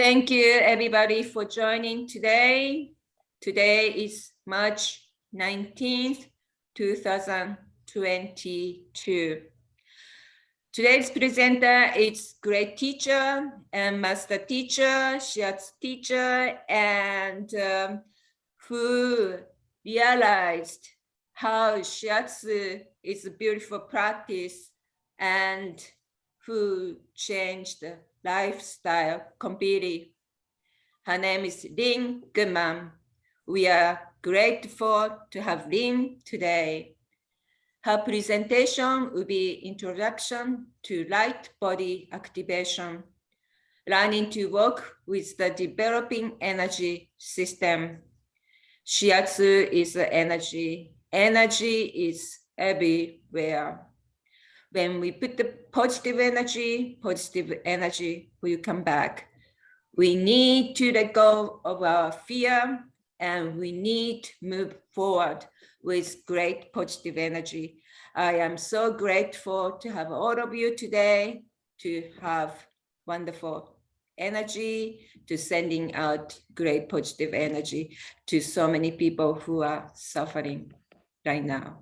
Thank you, everybody, for joining today. Today is March 19th, 2022. Today's presenter is great teacher and master teacher, Shiatsu teacher, and who realized how Shiatsu is a beautiful practice and who changed the lifestyle completely. Her name is Lynn Goodman. We are grateful to have Lynn today. Her presentation will be introduction to light body activation, learning to work with the developing energy system. Shiatsu is energy. Energy is everywhere. When we put the positive energy will come back. We need to let go of our fear and we need to move forward with great positive energy. I am so grateful to have all of you today, to have wonderful energy, to sending out great positive energy to so many people who are suffering right now.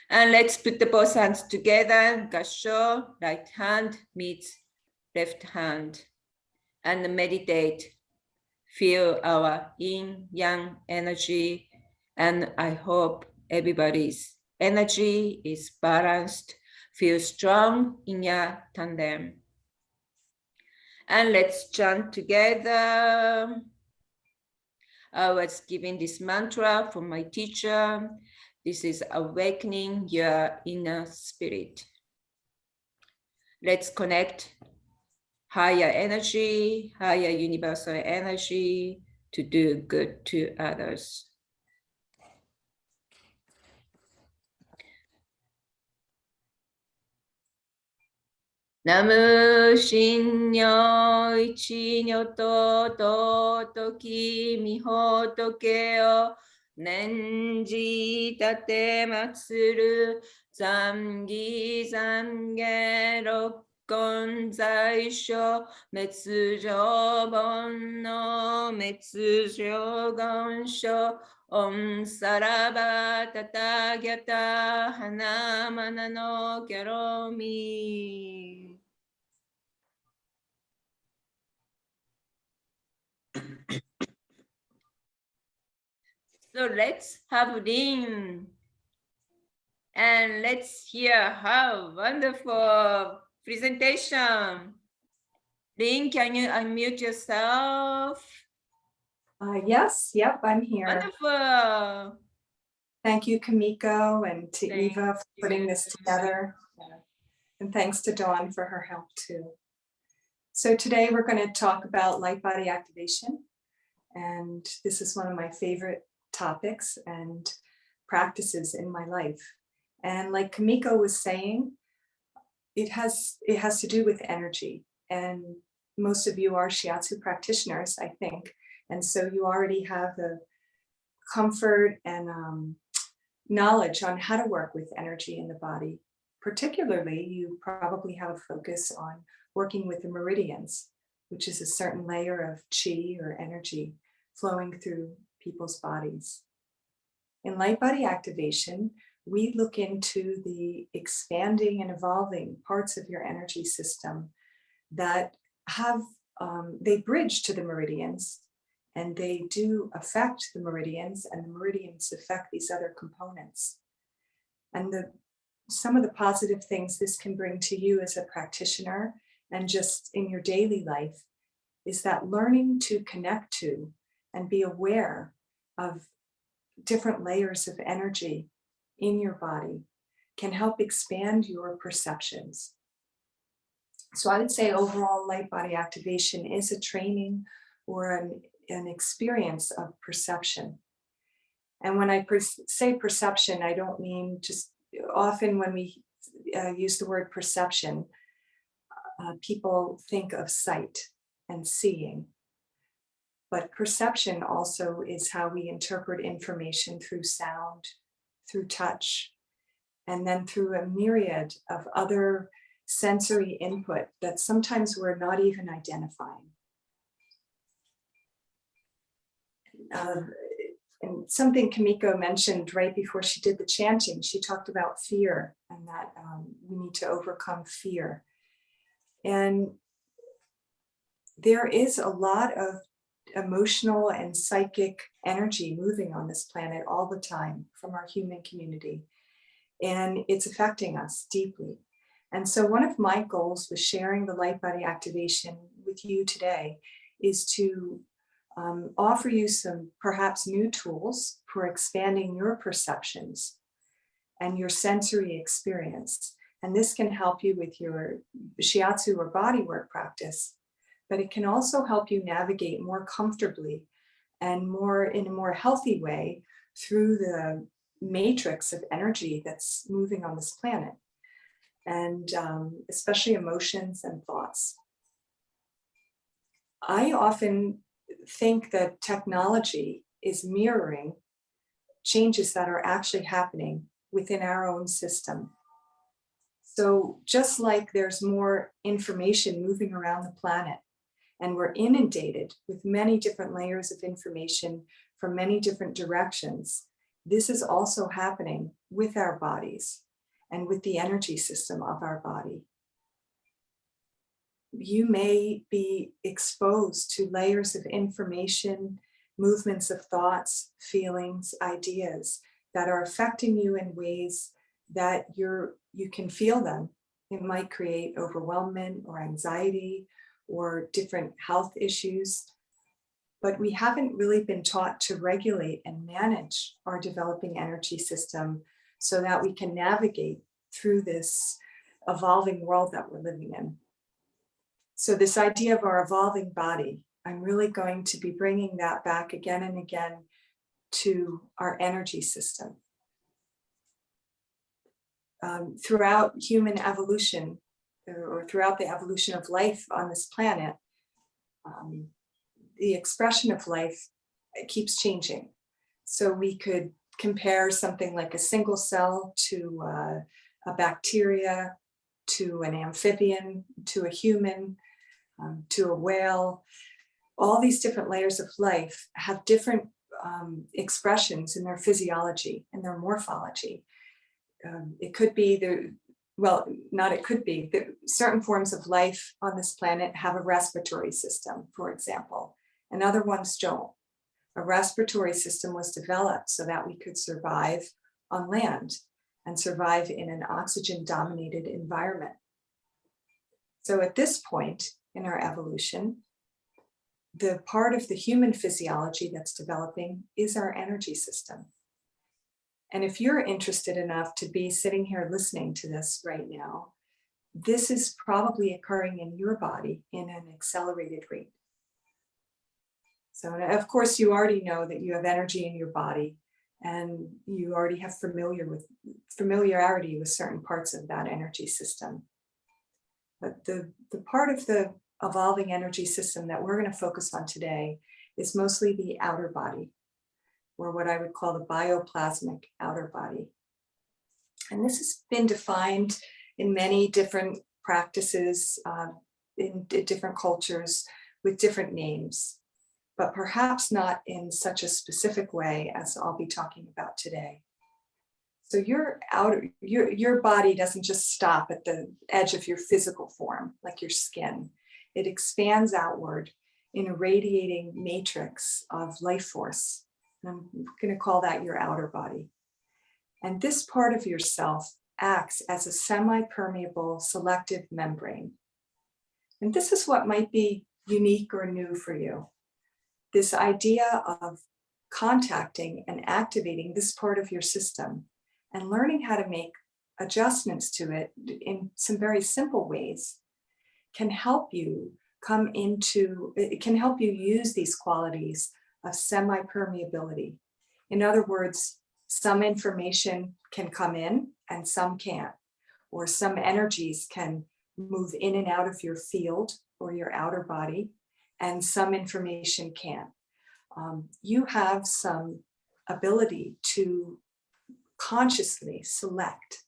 And let's put the both hands together, gassho, right hand meets left hand, and meditate. Feel our yin-yang energy, and I hope everybody's energy is balanced. Feel strong in your tandem. And let's chant together. I was giving this mantra from my teacher. This is awakening your inner spirit. Let's connect higher energy, higher universal energy to do good to others. Namu Shinyo Ichinyo To Toki Miho Tokeo Nenji Tate Matsuru Zangi Zange Rokkon Zaisho Metsujo Bonno Metsujo Gonsho Om Saraba Tatagyata Hanamana no Keromi. So let's have Lynn and let's hear her wonderful presentation. Lynn, can you unmute yourself? Yes, yep, I'm here. Wonderful. Thank you, Kamiko, and to Eva for putting this together. And thanks to Dawn for her help too. So today we're going to talk about light body activation. And this is one of my favorite topics and practices in my life. And like Kamiko was saying, it has to do with energy. And most of you are Shiatsu practitioners, I think. And so you already have the comfort and knowledge on how to work with energy in the body. Particularly, you probably have a focus on working with the meridians, which is a certain layer of chi or energy flowing through people's bodies. In light body activation, we look into the expanding and evolving parts of your energy system that have, they bridge to the meridians, and they do affect the meridians, and the meridians affect these other components. And some of the positive things this can bring to you as a practitioner and just in your daily life is that learning to connect to and be aware of different layers of energy in your body can help expand your perceptions. So I would say overall light body activation is a training or an experience of perception. And when I say perception, I don't mean just often when we use the word perception, people think of sight and seeing. But perception also is how we interpret information through sound, through touch, and then through a myriad of other sensory input that sometimes we're not even identifying. And something Kimiko mentioned right before she did the chanting, she talked about fear and that we need to overcome fear. And there is a lot of emotional and psychic energy moving on this planet all the time from our human community. And it's affecting us deeply. And so one of my goals with sharing the light body activation with you today is to offer you some perhaps new tools for expanding your perceptions and your sensory experience. And this can help you with your shiatsu or bodywork practice, but it can also help you navigate more comfortably and more in a more healthy way through the matrix of energy that's moving on this planet, and especially emotions and thoughts. I often think that technology is mirroring changes that are actually happening within our own system. So just like there's more information moving around the planet, and we're inundated with many different layers of information from many different directions, this is also happening with our bodies and with the energy system of our body. You may be exposed to layers of information, movements of thoughts, feelings, ideas that are affecting you in ways that you can feel them. It might create overwhelmment or anxiety or different health issues, but we haven't really been taught to regulate and manage our developing energy system so that we can navigate through this evolving world that we're living in. So this idea of our evolving body, I'm really going to be bringing that back again and again to our energy system. Throughout human evolution, or throughout the evolution of life on this planet, the expression of life keeps changing. So we could compare something like a single cell to a bacteria, to an amphibian, to a human, to a whale. All these different layers of life have different expressions in their physiology and their morphology. It could be certain forms of life on this planet have a respiratory system, for example, and other ones don't. A respiratory system was developed so that we could survive on land and survive in an oxygen-dominated environment. So at this point in our evolution, the part of the human physiology that's developing is our energy system. And if you're interested enough to be sitting here listening to this right now, this is probably occurring in your body in an accelerated rate. So of course, you already know that you have energy in your body, and you already have familiarity with certain parts of that energy system. But the part of the evolving energy system that we're going to focus on today is mostly the outer body, or what I would call the bioplasmic outer body. And this has been defined in many different practices, in different cultures with different names, but perhaps not in such a specific way as I'll be talking about today. So your body doesn't just stop at the edge of your physical form, like your skin. It expands outward in a radiating matrix of life force. And I'm going to call that your outer body. And this part of yourself acts as a semi-permeable selective membrane. And this is what might be unique or new for you. This idea of contacting and activating this part of your system and learning how to make adjustments to it in some very simple ways can help you use these qualities of semi-permeability. In other words, some information can come in and some can't, or some energies can move in and out of your field or your outer body, and some information can't. You have some ability to consciously select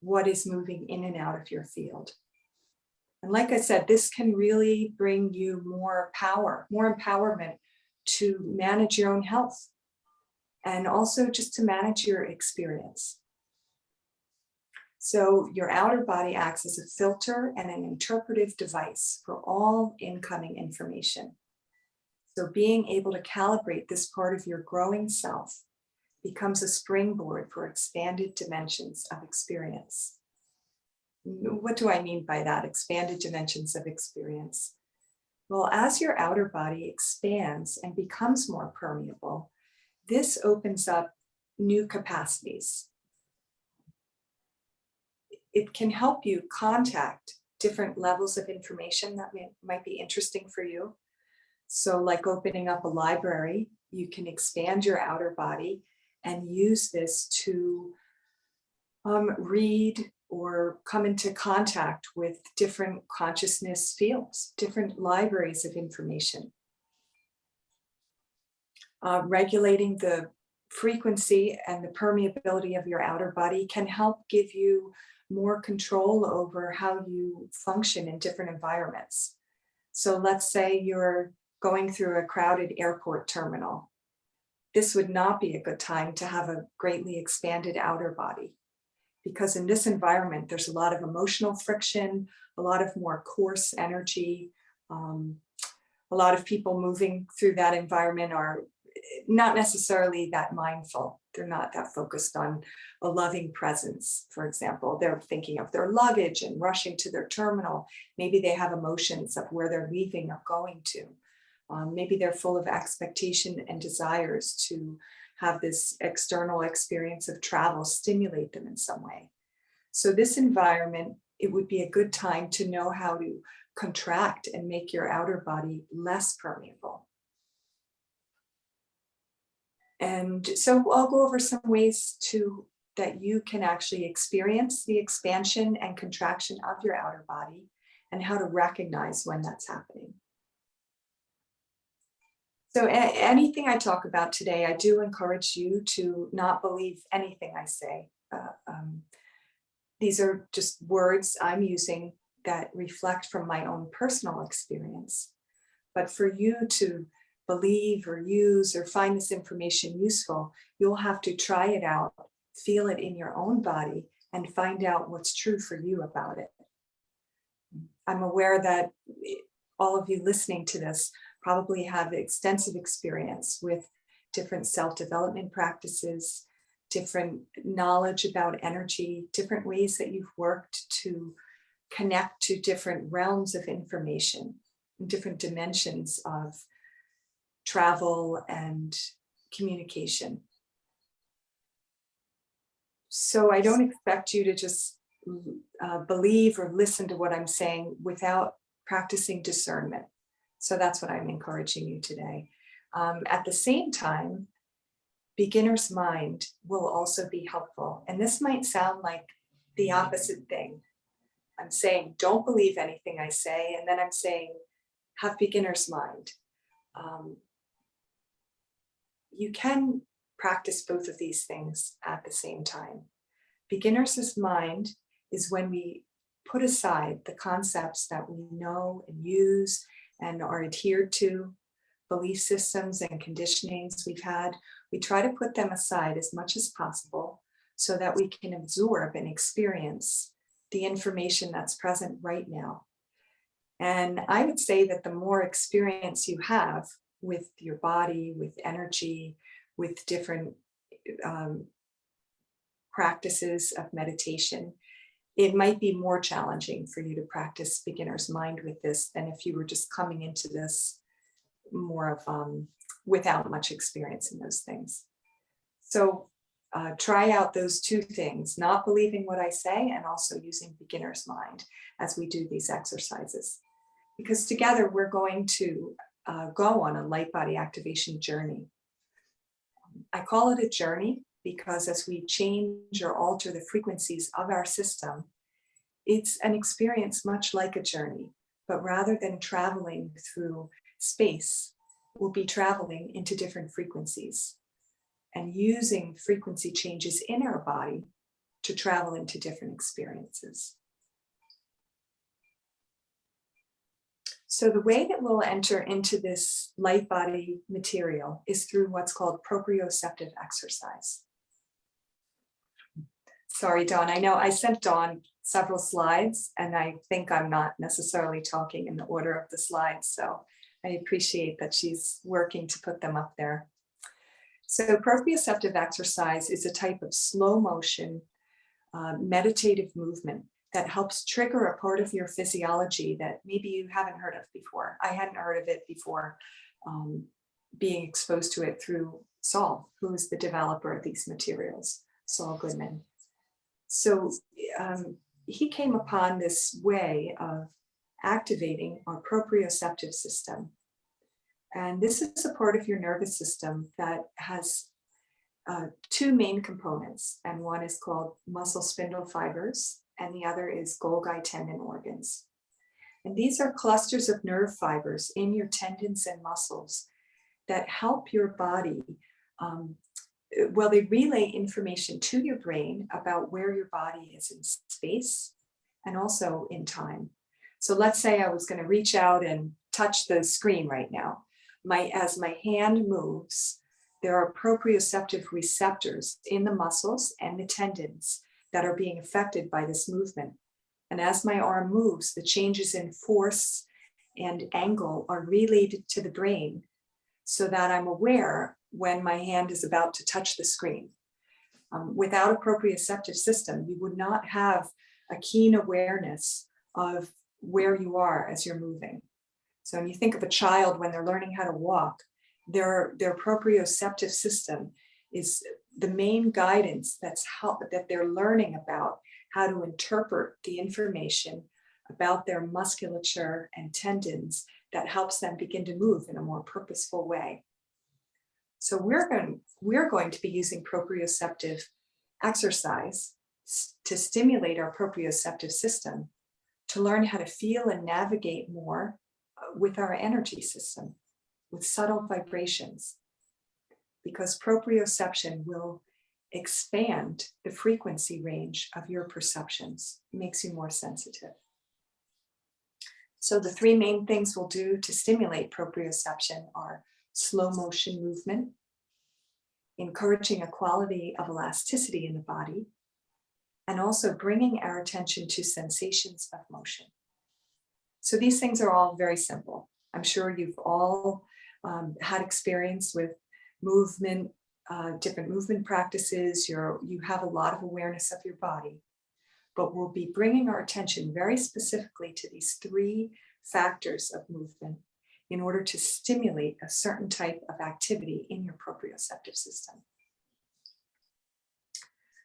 what is moving in and out of your field. And like I said, this can really bring you more power, more empowerment to manage your own health and also just to manage your experience. So your outer body acts as a filter and an interpretive device for all incoming information. So being able to calibrate this part of your growing self becomes a springboard for expanded dimensions of experience. What do I mean by that? Expanded dimensions of experience. Well, as your outer body expands and becomes more permeable, this opens up new capacities. It can help you contact different levels of information that might be interesting for you. So like opening up a library, you can expand your outer body and use this to read or come into contact with different consciousness fields, different libraries of information. Regulating the frequency and the permeability of your outer body can help give you more control over how you function in different environments. So let's say you're going through a crowded airport terminal. This would not be a good time to have a greatly expanded outer body, because in this environment, there's a lot of emotional friction, a lot of more coarse energy. A lot of people moving through that environment are not necessarily that mindful. They're not that focused on a loving presence, for example. They're thinking of their luggage and rushing to their terminal. Maybe they have emotions of where they're leaving or going to. Maybe they're full of expectation and desires to have this external experience of travel stimulate them in some way. So this environment, it would be a good time to know how to contract and make your outer body less permeable. And so I'll go over some ways that you can actually experience the expansion and contraction of your outer body and how to recognize when that's happening. So anything I talk about today, I do encourage you to not believe anything I say. These are just words I'm using that reflect from my own personal experience. But for you to believe or use or find this information useful, you'll have to try it out, feel it in your own body, and find out what's true for you about it. I'm aware that all of you listening to this probably have extensive experience with different self-development practices, different knowledge about energy, different ways that you've worked to connect to different realms of information, different dimensions of travel and communication. So I don't expect you to just believe or listen to what I'm saying without practicing discernment. So that's what I'm encouraging you today. At the same time, beginner's mind will also be helpful. And this might sound like the opposite thing. I'm saying, don't believe anything I say. And then I'm saying, have beginner's mind. You can practice both of these things at the same time. Beginner's mind is when we put aside the concepts that we know and use and are adhered to, belief systems and conditionings we've had. We try to put them aside as much as possible so that we can absorb and experience the information that's present right now. And I would say that the more experience you have with your body, with energy, with different practices of meditation, it might be more challenging for you to practice beginner's mind with this than if you were just coming into this more of without much experience in those things. So try out those two things, not believing what I say and also using beginner's mind as we do these exercises. Because together we're going to go on a light body activation journey. I call it a journey because as we change or alter the frequencies of our system, it's an experience much like a journey, but rather than traveling through space, we'll be traveling into different frequencies and using frequency changes in our body to travel into different experiences. So the way that we'll enter into this light body material is through what's called proprioceptive exercise. Sorry, Dawn, I know I sent Dawn several slides and I think I'm not necessarily talking in the order of the slides, so I appreciate that she's working to put them up there. So proprioceptive exercise is a type of slow motion meditative movement that helps trigger a part of your physiology that maybe you haven't heard of before. I hadn't heard of it before being exposed to it through Saul, who is the developer of these materials, Saul Goodman. So he came upon this way of activating our proprioceptive system. And this is a part of your nervous system that has two main components, and one is called muscle spindle fibers, and the other is Golgi tendon organs. And these are clusters of nerve fibers in your tendons and muscles that help your body. Well, they relay information to your brain about where your body is in space and also in time. So let's say I was going to reach out and touch the screen right now. As my hand moves, there are proprioceptive receptors in the muscles and the tendons that are being affected by this movement. And as my arm moves, the changes in force and angle are relayed to the brain so that I'm aware when my hand is about to touch the screen. Without a proprioceptive system, you would not have a keen awareness of where you are as you're moving. So when you think of a child when they're learning how to walk, their proprioceptive system is the main guidance that they're learning about how to interpret the information about their musculature and tendons that helps them begin to move in a more purposeful way. So we're going to be using proprioceptive exercise to stimulate our proprioceptive system to learn how to feel and navigate more with our energy system, with subtle vibrations, because proprioception will expand the frequency range of your perceptions, makes you more sensitive. So the three main things we'll do to stimulate proprioception are slow motion movement, encouraging a quality of elasticity in the body, and also bringing our attention to sensations of motion. So these things are all very simple. I'm sure you've all had experience with movement, different movement practices. You have a lot of awareness of your body, but we'll be bringing our attention very specifically to these three factors of movement in order to stimulate a certain type of activity in your proprioceptive system.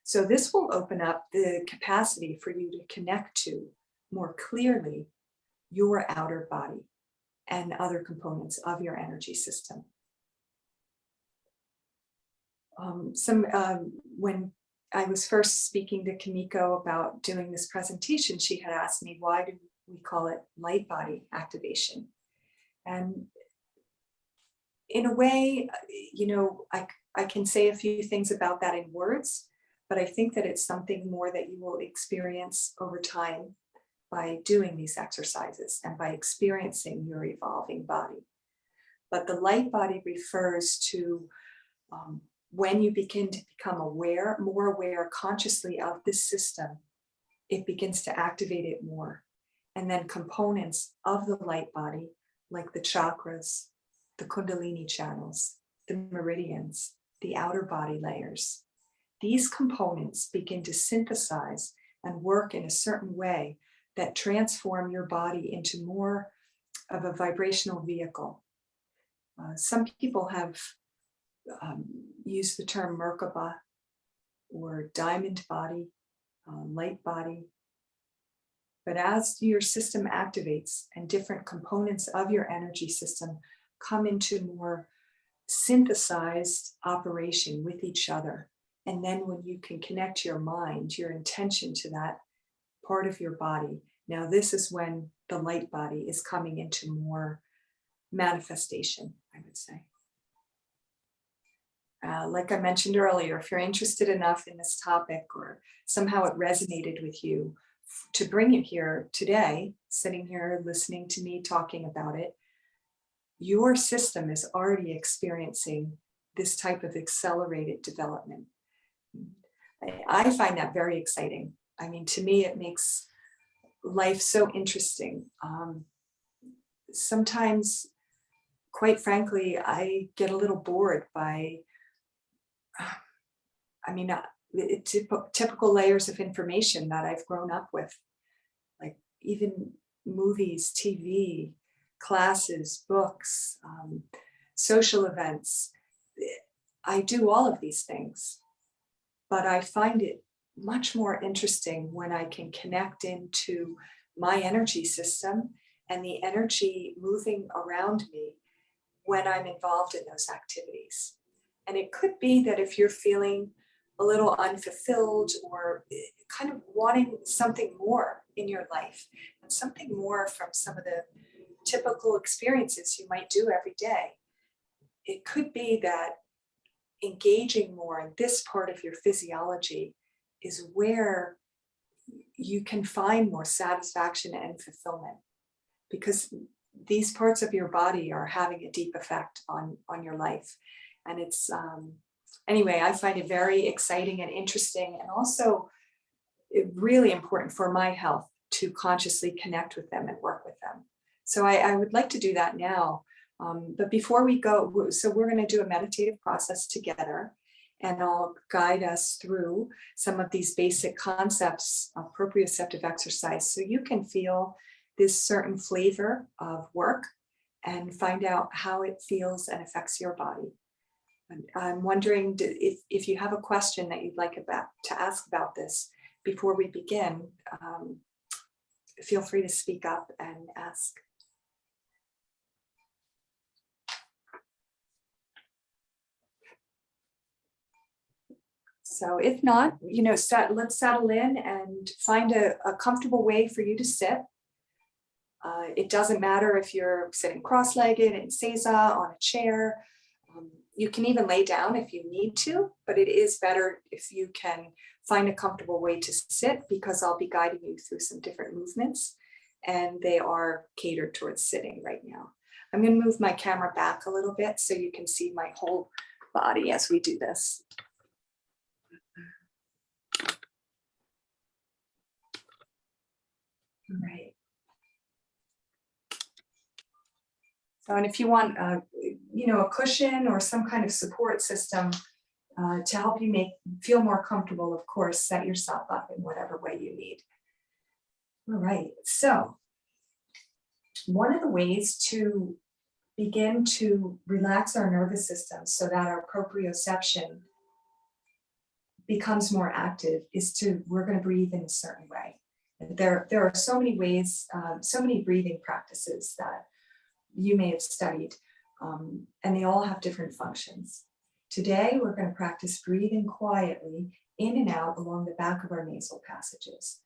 So this will open up the capacity for you to connect to more clearly your outer body and other components of your energy system. When I was first speaking to Kimiko about doing this presentation, she had asked me, why do we call it light body activation? And in a way, I can say a few things about that in words, but I think that it's something more that you will experience over time by doing these exercises and by experiencing your evolving body. But the light body refers to when you begin to become more aware consciously of this system, it begins to activate it more. And then components of the light body, like the chakras, the Kundalini channels, the meridians, the outer body layers, these components begin to synthesize and work in a certain way that transform your body into more of a vibrational vehicle. Some people have used the term Merkaba or diamond body, light body. But as your system activates and different components of your energy system come into more synthesized operation with each other, and then when you can connect your mind, your intention to that part of your body, now this is when the light body is coming into more manifestation, I would say. Like I mentioned earlier, if you're interested enough in this topic or somehow it resonated with you, to bring it here today, sitting here listening to me talking about it. Your system is already experiencing this type of accelerated development. I find that very exciting. I mean, to me, it makes life so interesting. Sometimes, quite frankly, I get a little bored by, typical layers of information that I've grown up with, like even movies, TV, classes, books, social events. I do all of these things, but I find it much more interesting when I can connect into my energy system and the energy moving around me when I'm involved in those activities. And it could be that if you're feeling a little unfulfilled or kind of wanting something more in your life and something more from some of the typical experiences you might do every day, it could be that engaging more in this part of your physiology is where you can find more satisfaction and fulfillment, because these parts of your body are having a deep effect on your life. And it's anyway, I find it very exciting and interesting, and also really important for my health to consciously connect with them and work with them. So I would like to do that now. But before we go, so we're going to do a meditative process together, and I'll guide us through some of these basic concepts of proprioceptive exercise so you can feel this certain flavor of work and find out how it feels and affects your body. And I'm wondering if you have a question that you'd like to ask about this before we begin, feel free to speak up and ask. So if not, let's settle in and find a comfortable way for you to sit. It doesn't matter if you're sitting cross-legged in seiza on a chair. You can even lay down if you need to, but it is better if you can find a comfortable way to sit, because I'll be guiding you through some different movements, and they are catered towards sitting right now. I'm going to move my camera back a little bit so you can see my whole body as we do this. All right. So, and if you want, a cushion or some kind of support system to help you feel more comfortable, of course, set yourself up in whatever way you need. All right. So, one of the ways to begin to relax our nervous system so that our proprioception becomes more active is we're going to breathe in a certain way. There are so many ways, so many breathing practices that you may have studied, and they all have different functions. Today, we're going to practice breathing quietly in and out along the back of our nasal passages.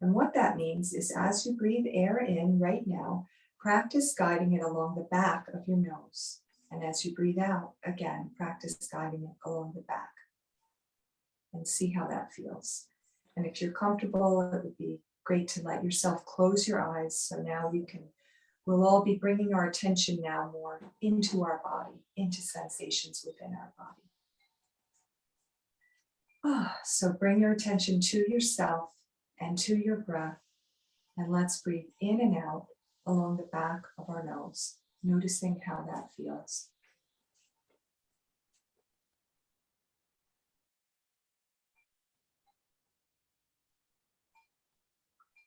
And what that means is, as you breathe air in right now, practice guiding it along the back of your nose. And as you breathe out, again, practice guiding it along the back. And see how that feels. And if you're comfortable, it would be great to let yourself close your eyes. So now we'll all be bringing our attention now more into our body, into sensations within our body. So bring your attention to yourself and to your breath, and let's breathe in and out along the back of our nose, noticing how that feels.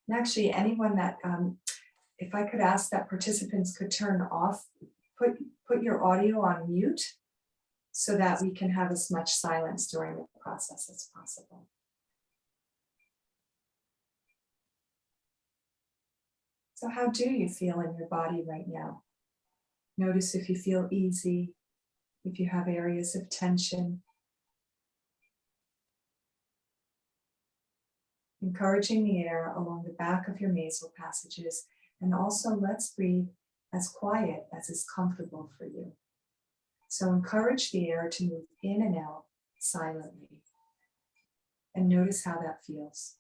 And actually, anyone that, if I could ask that participants could turn off, put your audio on mute so that we can have as much silence during the process as possible. So how do you feel in your body right now? Notice if you feel easy, if you have areas of tension. Encouraging the air along the back of your nasal passages, and also let's breathe as quiet as is comfortable for you. So encourage the air to move in and out silently, and notice how that feels.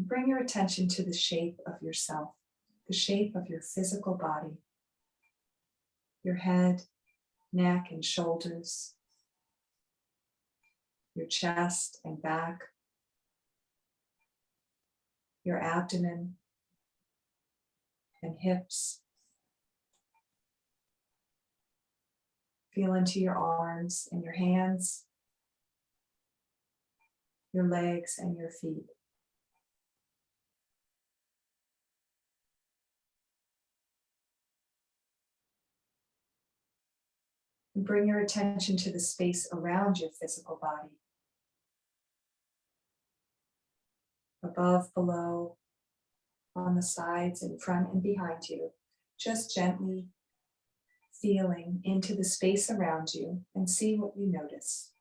Bring your attention to the shape of yourself, the shape of your physical body, your head, neck, and shoulders, your chest and back, your abdomen and hips. Feel into your arms and your hands, your legs and your feet. And bring your attention to the space around your physical body. Above, below, on the sides, in front and behind you. Just gently feeling into the space around you and see what you notice.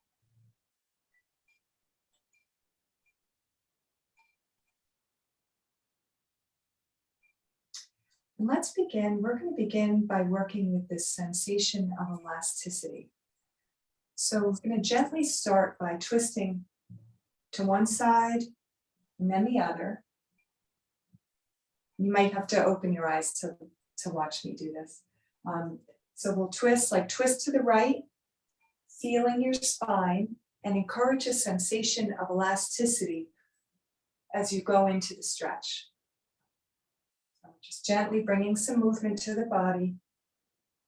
And let's begin. We're going to begin by working with this sensation of elasticity. So we're going to gently start by twisting to one side and then the other. You might have to open your eyes to watch me do this. So we'll twist to the right, feeling your spine, and encourage a sensation of elasticity as you go into the stretch. So just gently bringing some movement to the body,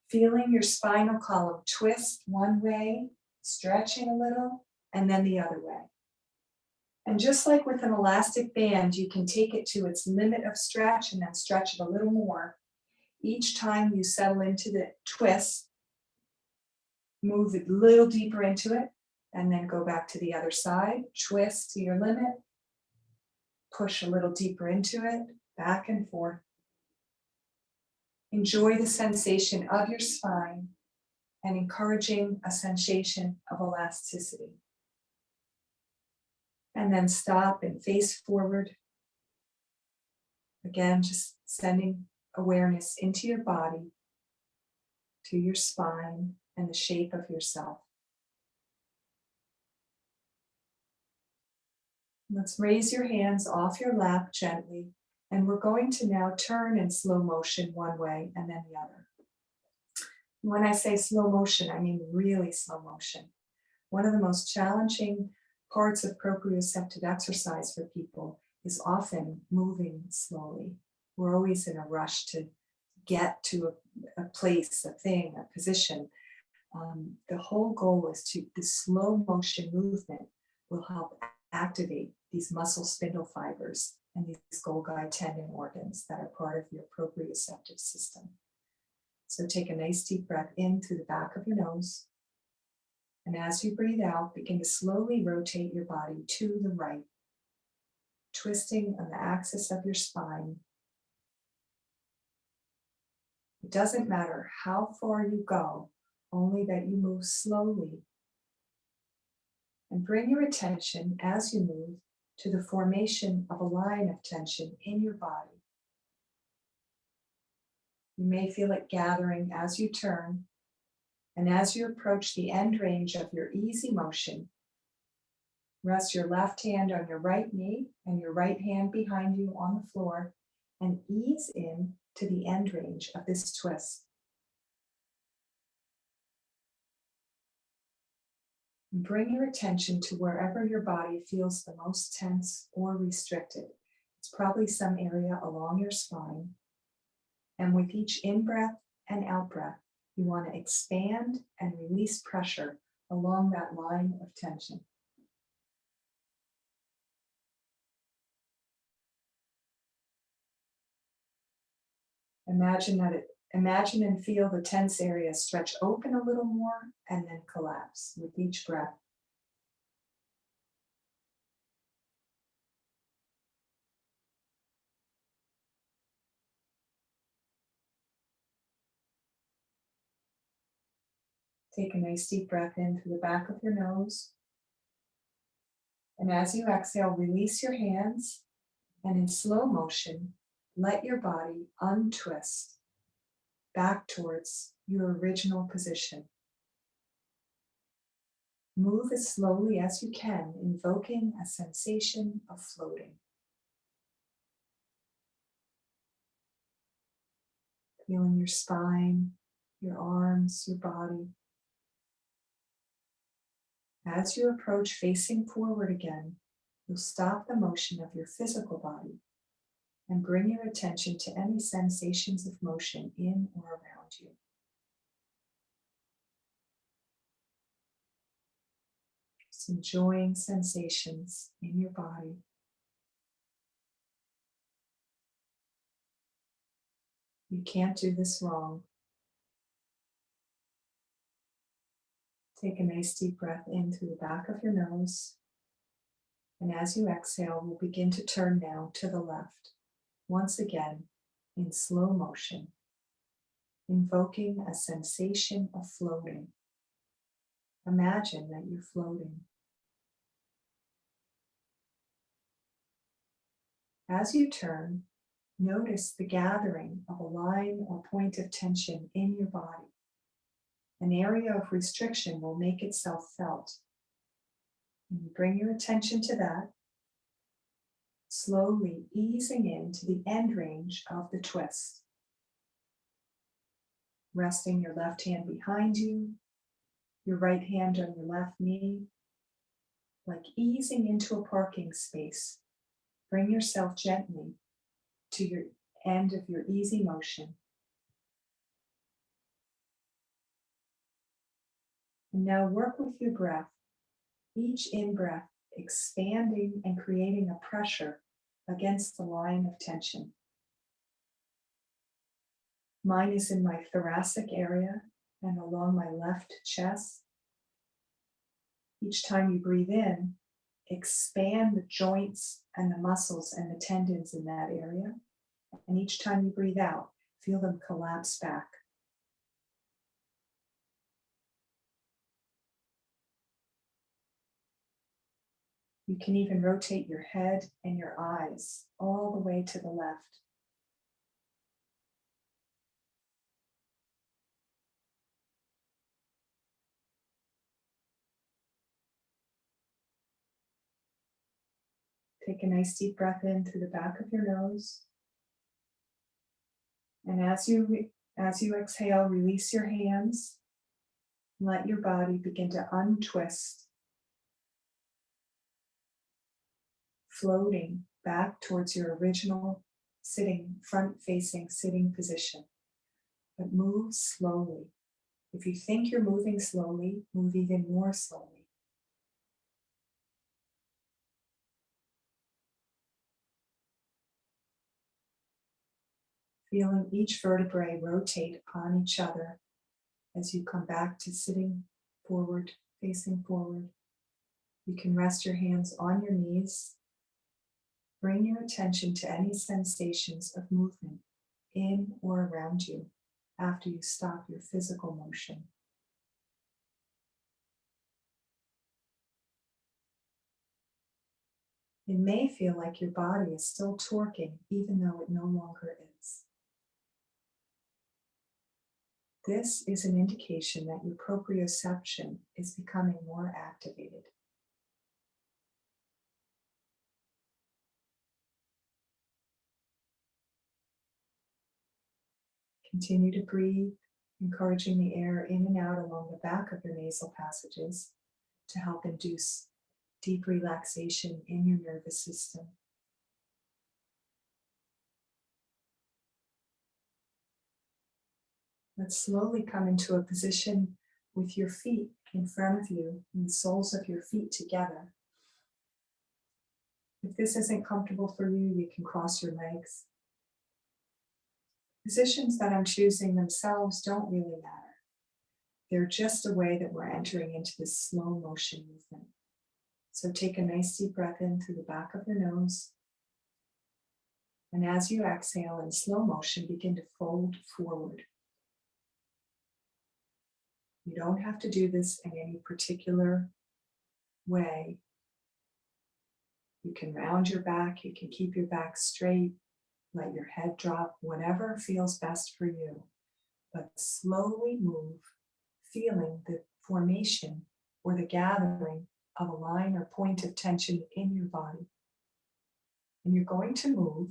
feeling your spinal column twist one way, stretching a little, and then the other way. And just like with an elastic band, you can take it to its limit of stretch and then stretch it a little more. Each time you settle into the twist, move a little deeper into it, and then go back to the other side, twist to your limit, push a little deeper into it, back and forth. Enjoy the sensation of your spine and encouraging a sensation of elasticity. And then stop and face forward. Again, just sending awareness into your body, to your spine and the shape of yourself. Let's raise your hands off your lap gently, and we're going to now turn in slow motion one way and then the other. When I say slow motion, I mean really slow motion. One of the most challenging parts of proprioceptive exercise for people is often moving slowly. We're always in a rush to get to a place, a thing, a position. The whole goal is the slow motion movement will help activate these muscle spindle fibers and these Golgi tendon organs that are part of your proprioceptive system. So take a nice deep breath in through the back of your nose. And as you breathe out, begin to slowly rotate your body to the right, twisting on the axis of your spine. It doesn't matter how far you go, only that you move slowly. And bring your attention as you move to the formation of a line of tension in your body. You may feel it gathering as you turn, and as you approach the end range of your easy motion, rest your left hand on your right knee and your right hand behind you on the floor, and ease in to the end range of this twist. Bring your attention to wherever your body feels the most tense or restricted. It's probably some area along your spine. And with each in-breath and out-breath, you want to expand and release pressure along that line of tension. Imagine and feel the tense area stretch open a little more and then collapse with each breath. Take a nice deep breath in through the back of your nose. And as you exhale, release your hands, and in slow motion, let your body untwist back towards your original position. Move as slowly as you can, invoking a sensation of floating. Feeling your spine, your arms, your body. As you approach facing forward again, you'll stop the motion of your physical body and bring your attention to any sensations of motion in or around you. Just enjoying sensations in your body. You can't do this wrong. Take a nice deep breath in through the back of your nose. And as you exhale, we'll begin to turn now to the left, once again in slow motion, invoking a sensation of floating. Imagine that you're floating. As you turn, notice the gathering of a line or point of tension in your body. An area of restriction will make itself felt. And you bring your attention to that, slowly easing into the end range of the twist. Resting your left hand behind you, your right hand on your left knee, like easing into a parking space. Bring yourself gently to your end of your easy motion. And now work with your breath, each in-breath expanding and creating a pressure against the line of tension. Mine is in my thoracic area and along my left chest. Each time you breathe in, expand the joints and the muscles and the tendons in that area. And each time you breathe out, feel them collapse back. You can even rotate your head and your eyes all the way to the left. Take a nice deep breath in through the back of your nose. And as you exhale, release your hands. Let your body begin to untwist, floating back towards your original sitting, front-facing sitting position. But move slowly. If you think you're moving slowly, move even more slowly. Feeling each vertebrae rotate upon each other as you come back to sitting forward, facing forward. You can rest your hands on your knees. Bring your attention to any sensations of movement in or around you after you stop your physical motion. It may feel like your body is still torquing even though it no longer is. This is an indication that your proprioception is becoming more activated. Continue to breathe, encouraging the air in and out along the back of your nasal passages to help induce deep relaxation in your nervous system. Let's slowly come into a position with your feet in front of you and the soles of your feet together. If this isn't comfortable for you, you can cross your legs. Positions that I'm choosing themselves don't really matter. They're just a way that we're entering into this slow motion movement. So take a nice deep breath in through the back of your nose. And as you exhale in slow motion, begin to fold forward. You don't have to do this in any particular way. You can round your back, you can keep your back straight, let your head drop, whatever feels best for you. But slowly move, feeling the formation or the gathering of a line or point of tension in your body. And you're going to move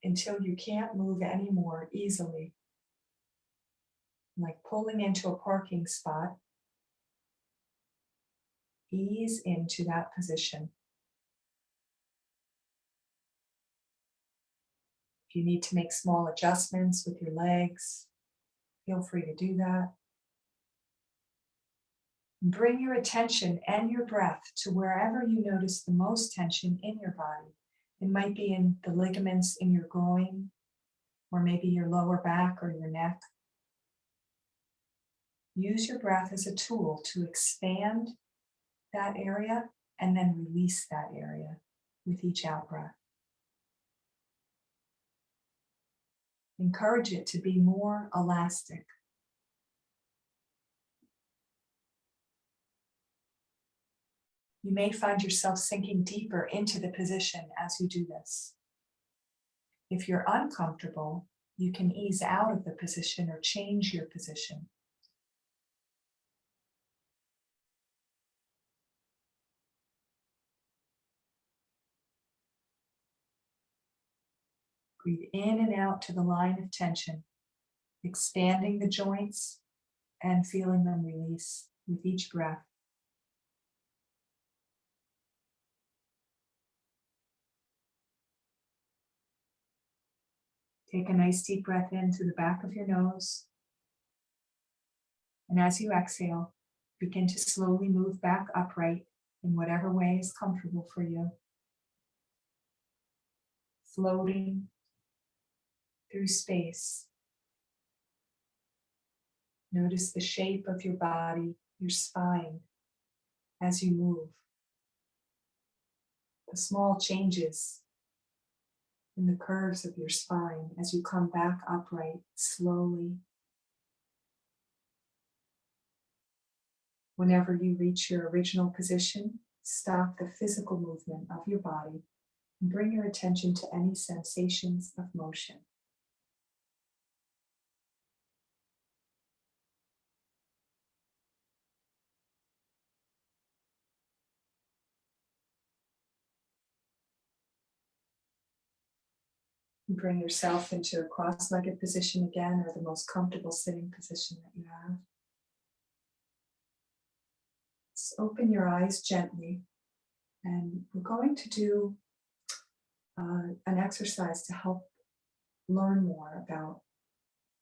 until you can't move anymore easily. Like pulling into a parking spot, ease into that position. If you need to make small adjustments with your legs, feel free to do that. Bring your attention and your breath to wherever you notice the most tension in your body. It might be in the ligaments in your groin, or maybe your lower back or your neck. Use your breath as a tool to expand that area and then release that area with each out breath. Encourage it to be more elastic. You may find yourself sinking deeper into the position as you do this. If you're uncomfortable, you can ease out of the position or change your position. Breathe in and out to the line of tension, expanding the joints and feeling them release with each breath. Take a nice deep breath in through the back of your nose. And as you exhale, begin to slowly move back upright in whatever way is comfortable for you. Floating through space. Notice the shape of your body, your spine, as you move. The small changes in the curves of your spine as you come back upright slowly. Whenever you reach your original position, stop the physical movement of your body and bring your attention to any sensations of motion. You bring yourself into a cross-legged position again, or the most comfortable sitting position that you have. Just open your eyes gently, and we're going to do an exercise to help learn more about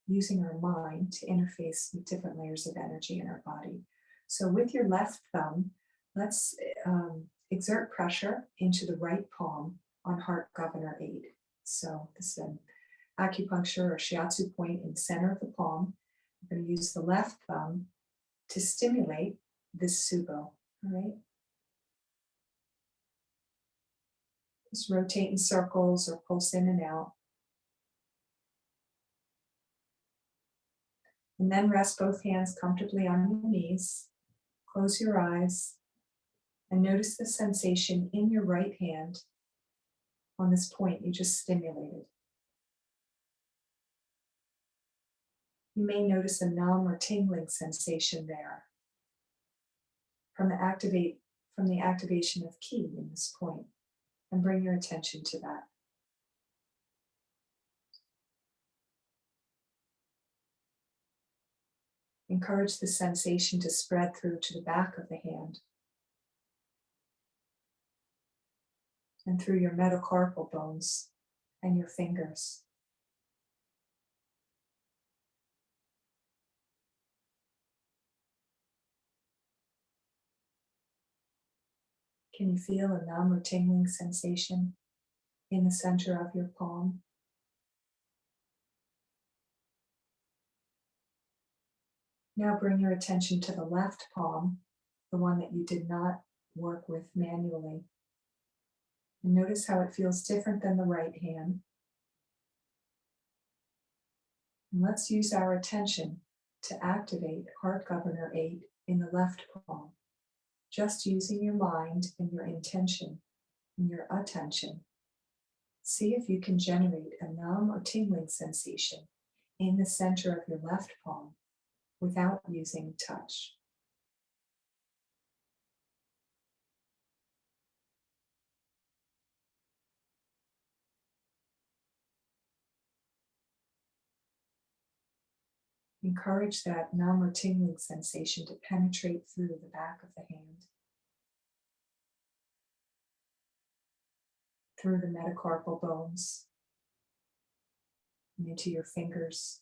using our mind to interface with different layers of energy in our body. So with your left thumb, let's exert pressure into the right palm on Heart Governor 8. So this is an acupuncture or shiatsu point in the center of the palm. I'm going to use the left thumb to stimulate this tsubo, all right? Just rotate in circles or pulse in and out. And then rest both hands comfortably on your knees. Close your eyes and notice the sensation in your right hand on this point you just stimulated. You may notice a numb or tingling sensation there from the activation of ki in this point, and bring your attention to that. Encourage the sensation to spread through to the back of the hand and through your metacarpal bones and your fingers. Can you feel a numb or tingling sensation in the center of your palm? Now bring your attention to the left palm, the one that you did not work with manually. And notice how it feels different than the right hand. And let's use our attention to activate Heart Governor 8 in the left palm. Just using your mind and your intention and your attention. See if you can generate a numb or tingling sensation in the center of your left palm without using touch. encourage that numb or tingling sensation to penetrate through the back of the hand, through the metacarpal bones, and into your fingers.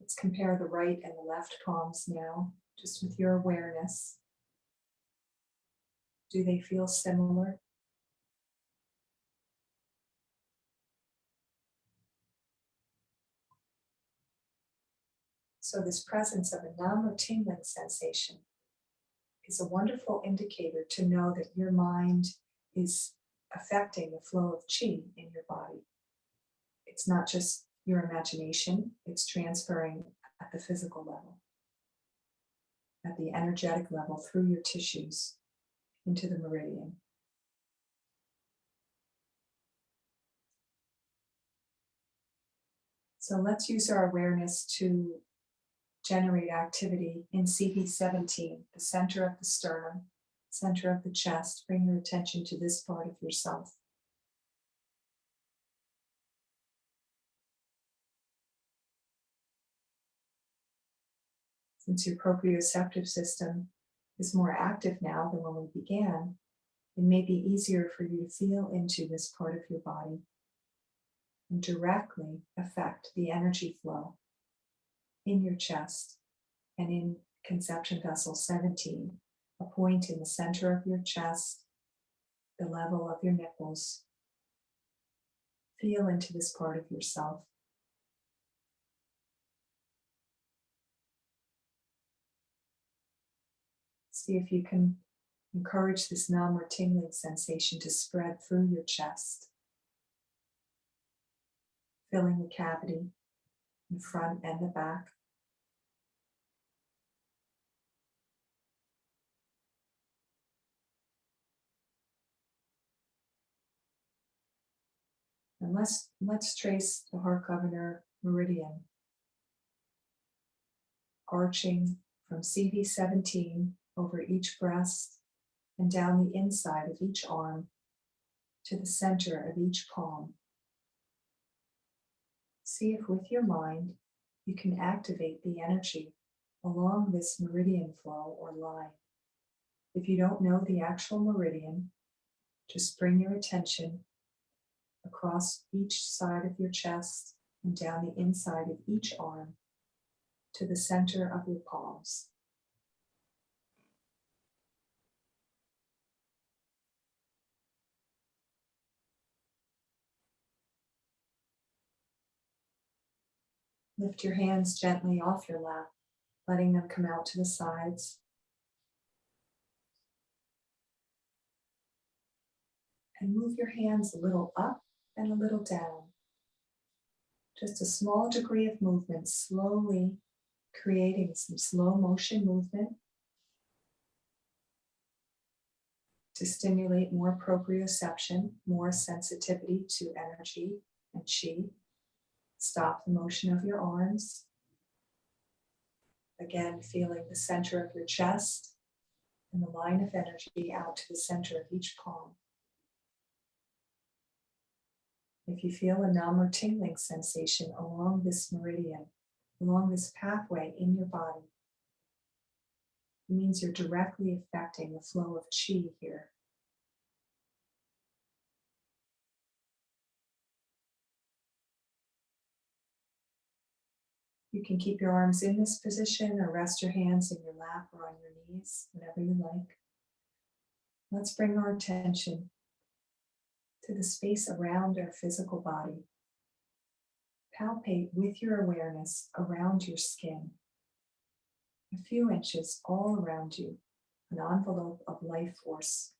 Let's compare the right and the left palms now, just with your awareness. Do they feel similar? So this presence of a numb or tingling sensation is a wonderful indicator to know that your mind is affecting the flow of qi in your body. It's not just your imagination, it's transferring at the physical level, at the energetic level through your tissues into the meridian. So let's use our awareness to generate activity in CV17, the center of the sternum, center of the chest. Bring your attention to this part of yourself. Since your proprioceptive system is more active now than when we began, it may be easier for you to feel into this part of your body and directly affect the energy flow in your chest and in conception vessel 17, a point in the center of your chest, the level of your nipples. Feel into this part of yourself. See if you can encourage this numb or tingling sensation to spread through your chest, filling the cavity in front and the back. And let's trace the heart governor meridian, arching from CV17 over each breast and down the inside of each arm to the center of each palm. See if with your mind you can activate the energy along this meridian flow or line. If you don't know the actual meridian, just bring your attention across each side of your chest and down the inside of each arm to the center of your palms. Lift your hands gently off your lap, letting them come out to the sides. And move your hands a little up and a little down. Just a small degree of movement, slowly creating some slow motion movement to stimulate more proprioception, more sensitivity to energy and qi. Stop the motion of your arms. Again, feeling the center of your chest and the line of energy out to the center of each palm. If you feel a numb or tingling sensation along this meridian, along this pathway in your body, it means you're directly affecting the flow of qi here. You can keep your arms in this position or rest your hands in your lap or on your knees, whatever you like. Let's bring our attention to the space around our physical body. Palpate with your awareness around your skin, a few inches all around you, an envelope of life force.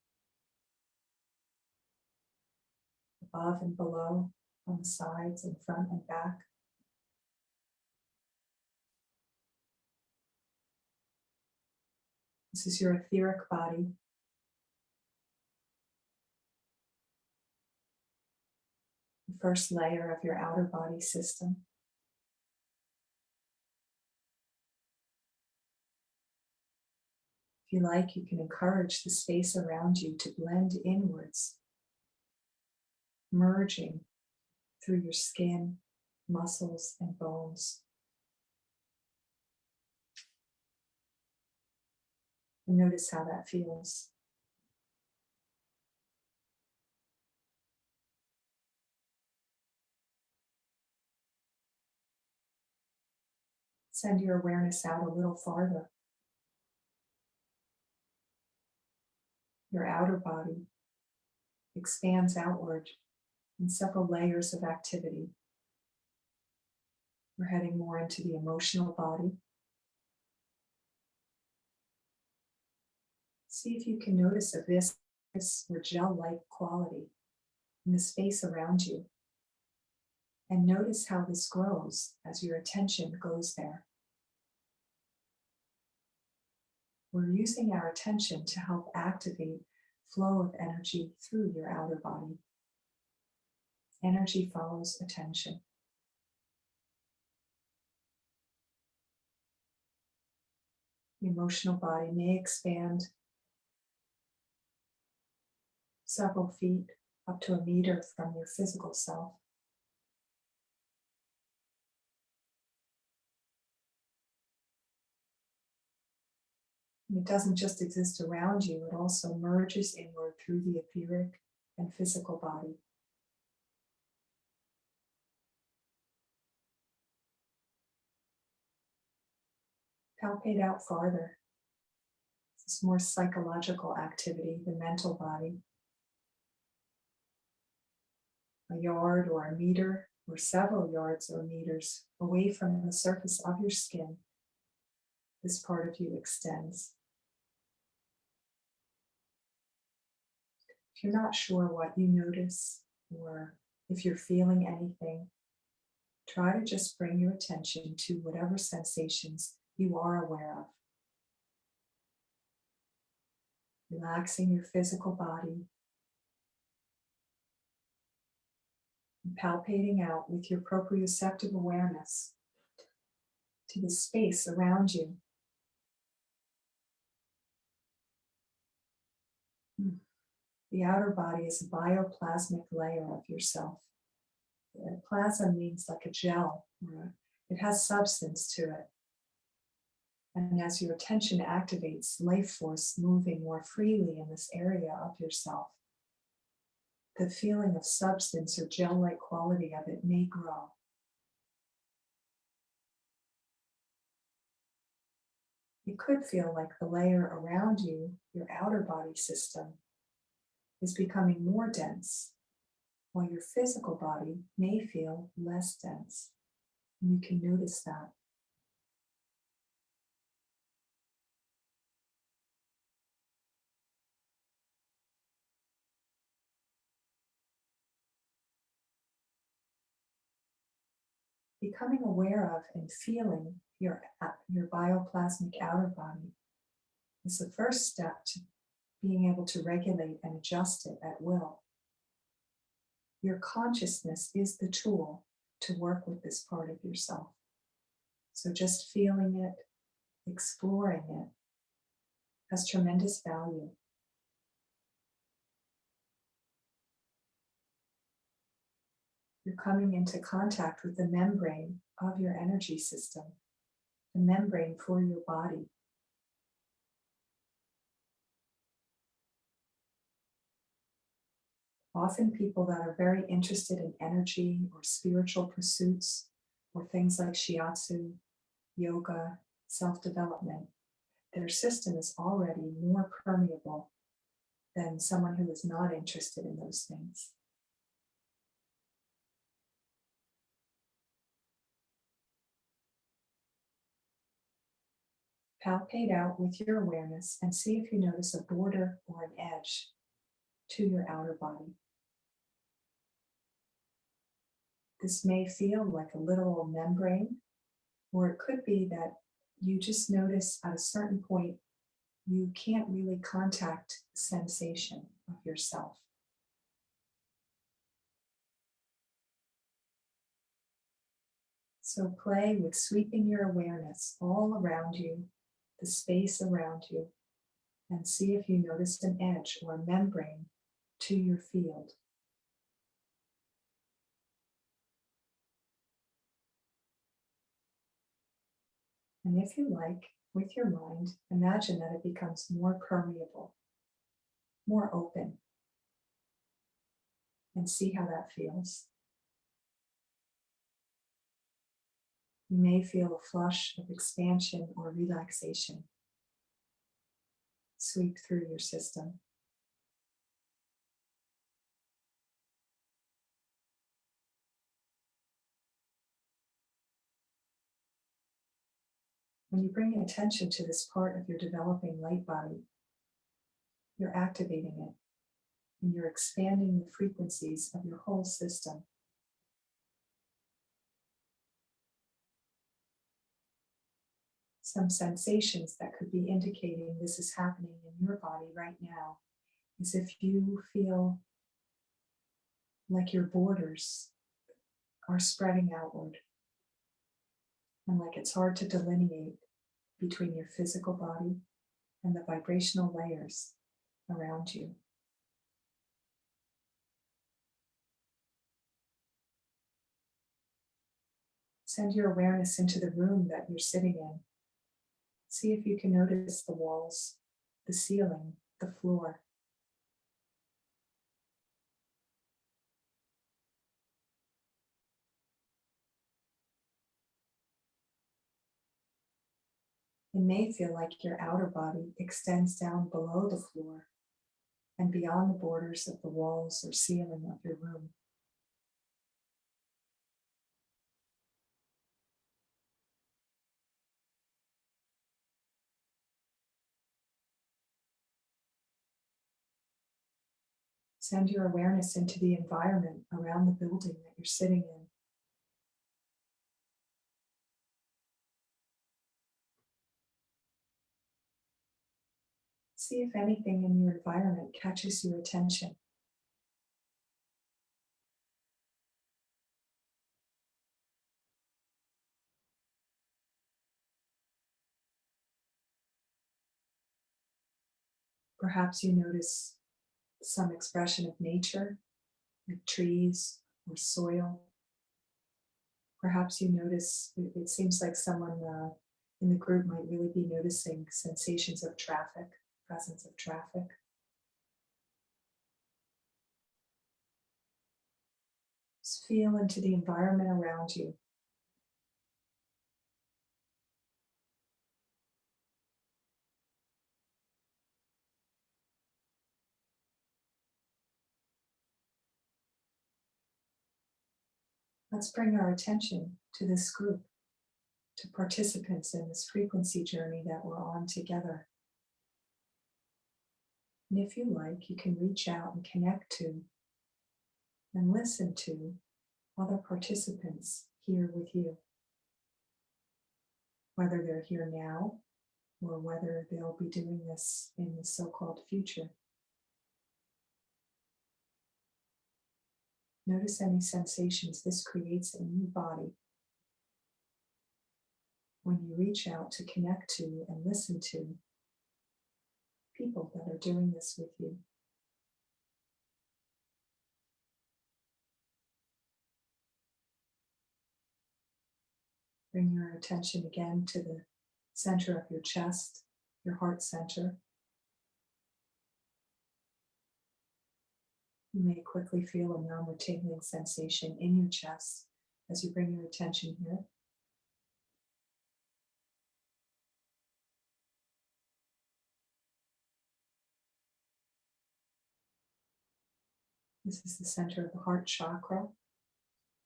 Above and below, on the sides and front and back. This is your etheric body. The first layer of your outer body system. you like, you can encourage the space around you to blend inwards, merging through your skin, muscles, and bones. And notice how that feels. Send your awareness out a little farther. Your outer body expands outward in several layers of activity. We're heading more into the emotional body. See if you can notice a viscous or gel-like quality in the space around you. And notice how this grows as your attention goes there. We're using our attention to help activate flow of energy through your outer body. Energy follows attention. The emotional body may expand several feet up to a meter from your physical self. And it doesn't just exist around you, it also merges inward through the etheric and physical body. Palpate out farther. This is more psychological activity, the mental body. A yard or a meter or several yards or meters away from the surface of your skin, this part of you extends. If you're not sure what you notice or if you're feeling anything, try to just bring your attention to whatever sensations you are aware of. Relaxing your physical body and palpating out with your proprioceptive awareness to the space around you. The outer body is a bioplasmic layer of yourself. Plasma means like a gel, it has substance to it. And as your attention activates life force moving more freely in this area of yourself, the feeling of substance or gel-like quality of it may grow. It could feel like the layer around you, your outer body system, is becoming more dense, while your physical body may feel less dense. And you can notice that. Becoming aware of and feeling your bioplasmic outer body is the first step to being able to regulate and adjust it at will. Your consciousness is the tool to work with this part of yourself. So just feeling it, exploring it, has tremendous value. You're coming into contact with the membrane of your energy system, the membrane for your body. Often people that are very interested in energy or spiritual pursuits or things like shiatsu, yoga, self-development, their system is already more permeable than someone who is not interested in those things. Palpate out with your awareness and see if you notice a border or an edge to your outer body. This may feel like a little membrane, or it could be that you just notice at a certain point you can't really contact the sensation of yourself. So play with sweeping your awareness all around you, the space around you, and see if you notice an edge or a membrane to your field. And if you like, with your mind, imagine that it becomes more permeable, more open, and see how that feels. You may feel a flush of expansion or relaxation sweep through your system. When you bring attention to this part of your developing light body, you're activating it and you're expanding the frequencies of your whole system. Some sensations that could be indicating this is happening in your body right now is if you feel like your borders are spreading outward and like it's hard to delineate between your physical body and the vibrational layers around you. Send your awareness into the room that you're sitting in. See if you can notice the walls, the ceiling, the floor. It may feel like your outer body extends down below the floor and beyond the borders of the walls or ceiling of your room. Send your awareness into the environment around the building that you're sitting in. See if anything in your environment catches your attention. Perhaps you notice some expression of nature, like trees or soil. Perhaps you notice, it seems like someone in the group might really be noticing sensations of traffic, presence of traffic. Just feel into the environment around you. Let's bring our attention to this group, to participants in this frequency journey that we're on together. And if you like, you can reach out and connect to and listen to other participants here with you, whether they're here now or whether they'll be doing this in the so-called future. Notice any sensations this creates in your body when you reach out to connect to and listen to people that are doing this with you. Bring your attention again to the center of your chest, your heart center. You may quickly feel a numb or tingling sensation in your chest as you bring your attention here. This is the center of the heart chakra,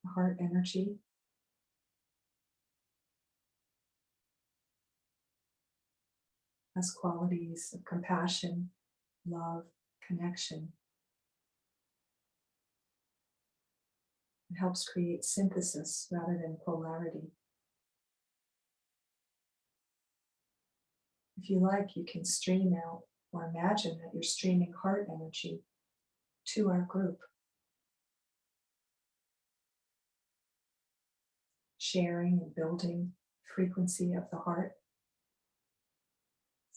the heart energy. Has qualities of compassion, love, connection. It helps create synthesis rather than polarity. If you like, you can stream out or imagine that you're streaming heart energy to our group, sharing and building frequency of the heart,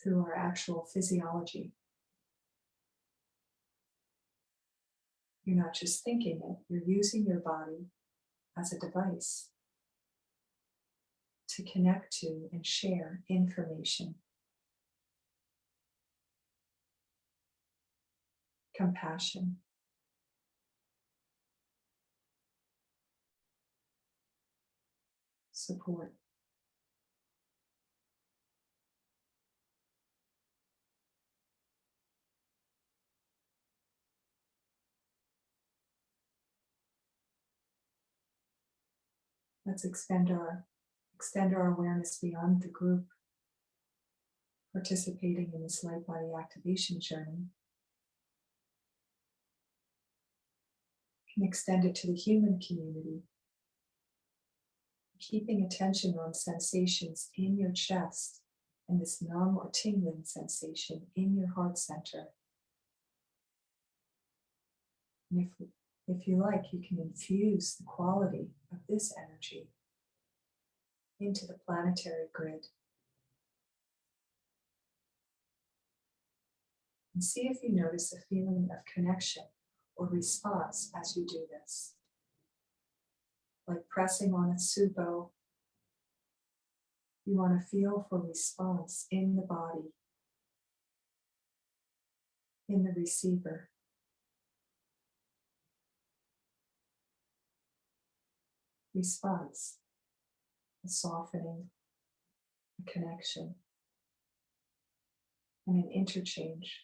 through our actual physiology. You're not just thinking it, you're using your body as a device to connect to and share information, compassion, support. Let's extend our awareness beyond the group participating in this light body activation journey. Can extend it to the human community, keeping attention on sensations in your chest and this numb or tingling sensation in your heart center. And if you like, you can infuse the quality of this energy into the planetary grid. And see if you notice a feeling of connection or response as you do this. Like pressing on a tsubo, you want to feel for response in the body, in the receiver. Response, a softening, a connection, and an interchange.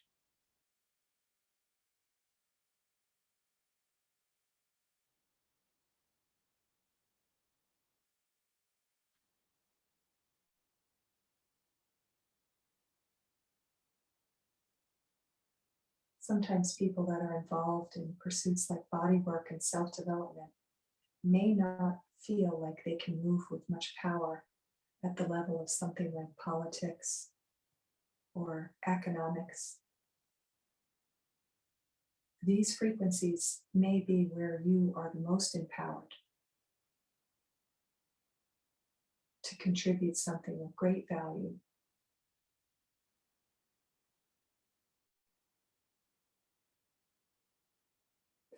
Sometimes people that are involved in pursuits like body work and self-development may not feel like they can move with much power at the level of something like politics or economics. These frequencies may be where you are the most empowered to contribute something of great value.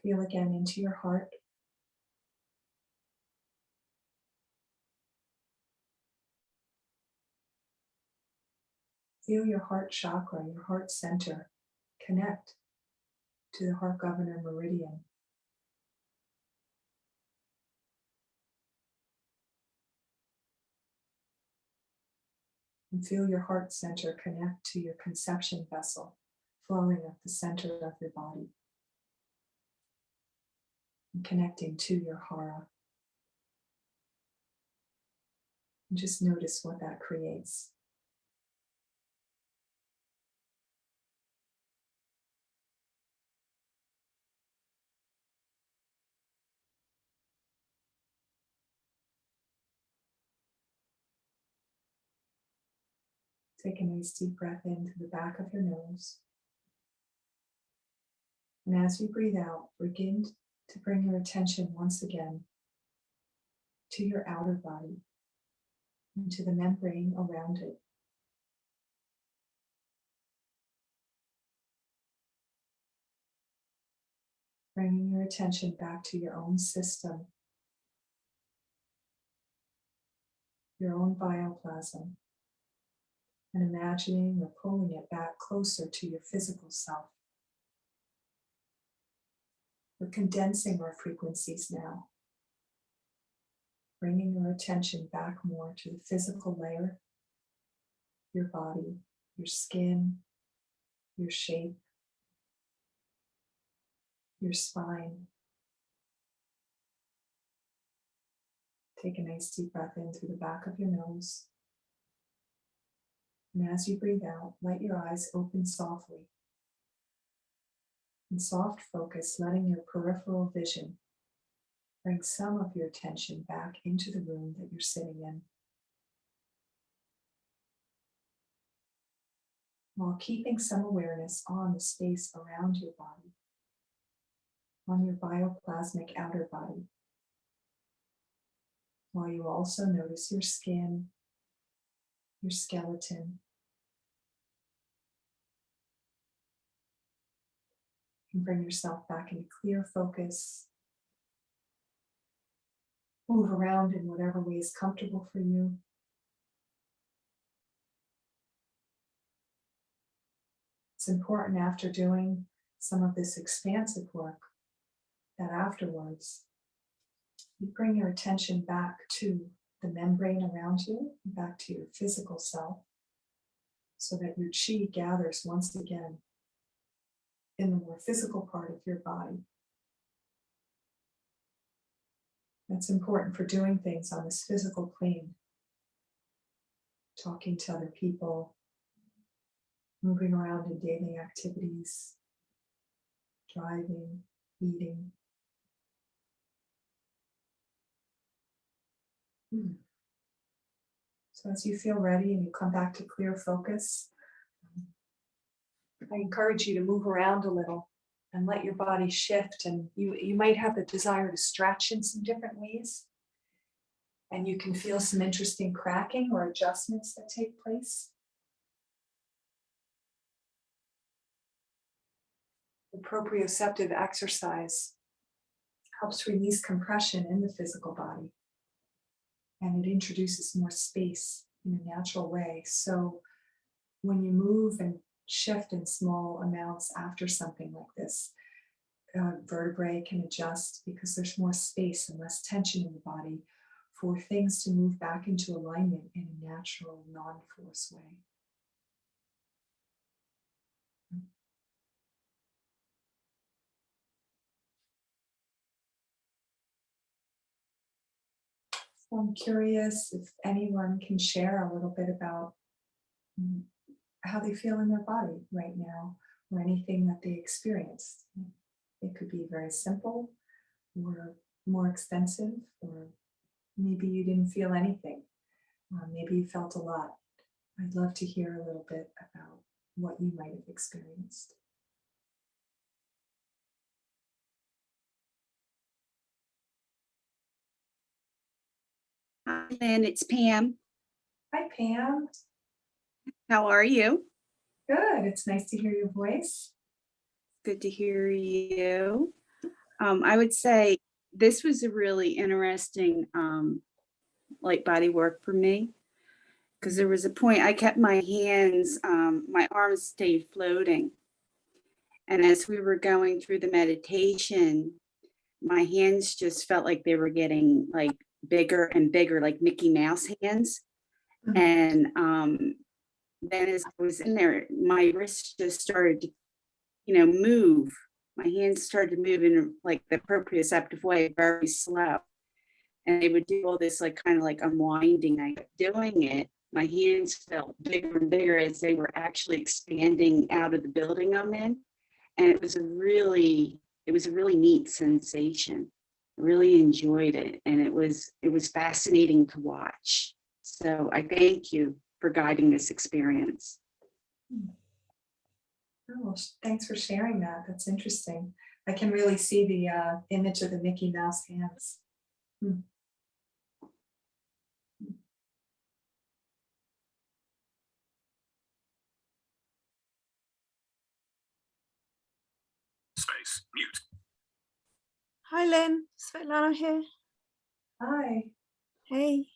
Feel again into your heart. Feel your heart chakra, your heart center, connect to the heart governor meridian. And feel your heart center connect to your conception vessel, flowing up the center of your body. And connecting to your hara. And just notice what that creates. Take a nice deep breath in through the back of your nose. And as you breathe out, begin to bring your attention once again to your outer body and to the membrane around it. Bringing your attention back to your own system, your own bioplasm, and imagining or pulling it back closer to your physical self. We're condensing our frequencies now, bringing your attention back more to the physical layer, your body, your skin, your shape, your spine. Take a nice deep breath in through the back of your nose. And as you breathe out, let your eyes open softly. In soft focus, letting your peripheral vision bring some of your attention back into the room that you're sitting in, while keeping some awareness on the space around your body, on your bioplasmic outer body, while you also notice your skin, your skeleton, And bring yourself back into clear focus. Move around in whatever way is comfortable for you. It's important after doing some of this expansive work that afterwards you bring your attention back to the membrane around you, back to your physical self, so that your chi gathers once again in the more physical part of your body. That's important for doing things on this physical plane, talking to other people, moving around in daily activities, driving, eating. So as you feel ready and you come back to clear focus, I encourage you to move around a little and let your body shift. And you might have the desire to stretch in some different ways. And you can feel some interesting cracking or adjustments that take place. The proprioceptive exercise helps release compression in the physical body. And it introduces more space in a natural way. So when you move and shift in small amounts after something like this, vertebrae can adjust because there's more space and less tension in the body for things to move back into alignment in a natural, non-force way. So I'm curious if anyone can share a little bit about how they feel in their body right now, or anything that they experienced. It could be very simple or more extensive, or maybe you didn't feel anything. Maybe you felt a lot. I'd love to hear a little bit about what you might have experienced. Hi, Lynn, it's Pam. Hi, Pam. How are you? Good. It's nice to hear your voice. Good to hear you. I would say this was a really interesting light body work for me, because there was a point I kept my hands, my arms stayed floating. And as we were going through the meditation, my hands just felt like they were getting like bigger and bigger, like Mickey Mouse hands. And then as I was in there, my wrists just started to, move. My hands started to move in like the proprioceptive way, very slow. And they would do all this like kind of like unwinding. I kept doing it. My hands felt bigger and bigger as they were actually expanding out of the building I'm in. And it was a really neat sensation. I really enjoyed it. And it was fascinating to watch. So I thank you for guiding this experience. Oh, thanks for sharing that. That's interesting. I can really see the image of the Mickey Mouse hands. Space, mute. Hi Lynn, Svetlana here. Hi. Hey,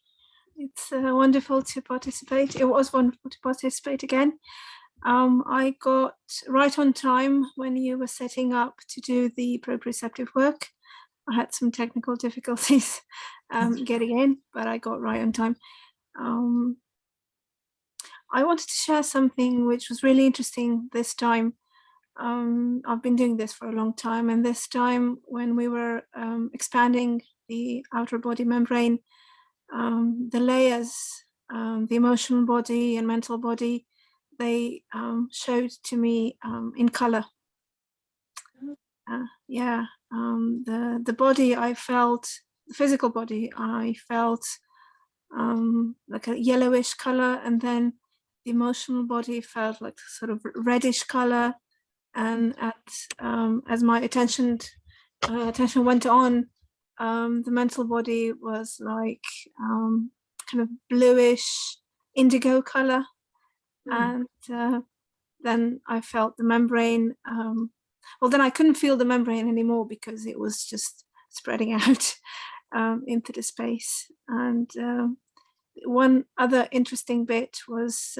it's wonderful to participate. It was wonderful to participate again. I got right on time when you were setting up to do the proprioceptive work. I had some technical difficulties getting in, but I got right on time. I wanted to share something which was really interesting this time. I've been doing this for a long time, and this time when we were expanding the outer body membrane, the layers, the emotional body and mental body, they showed to me in color. The body I felt, the physical body I felt like a yellowish color, and then the emotional body felt like sort of reddish color. And as my attention went on, the mental body was like kind of bluish indigo color. And then I felt the membrane well, then I couldn't feel the membrane anymore because it was just spreading out into the space. And one other interesting bit was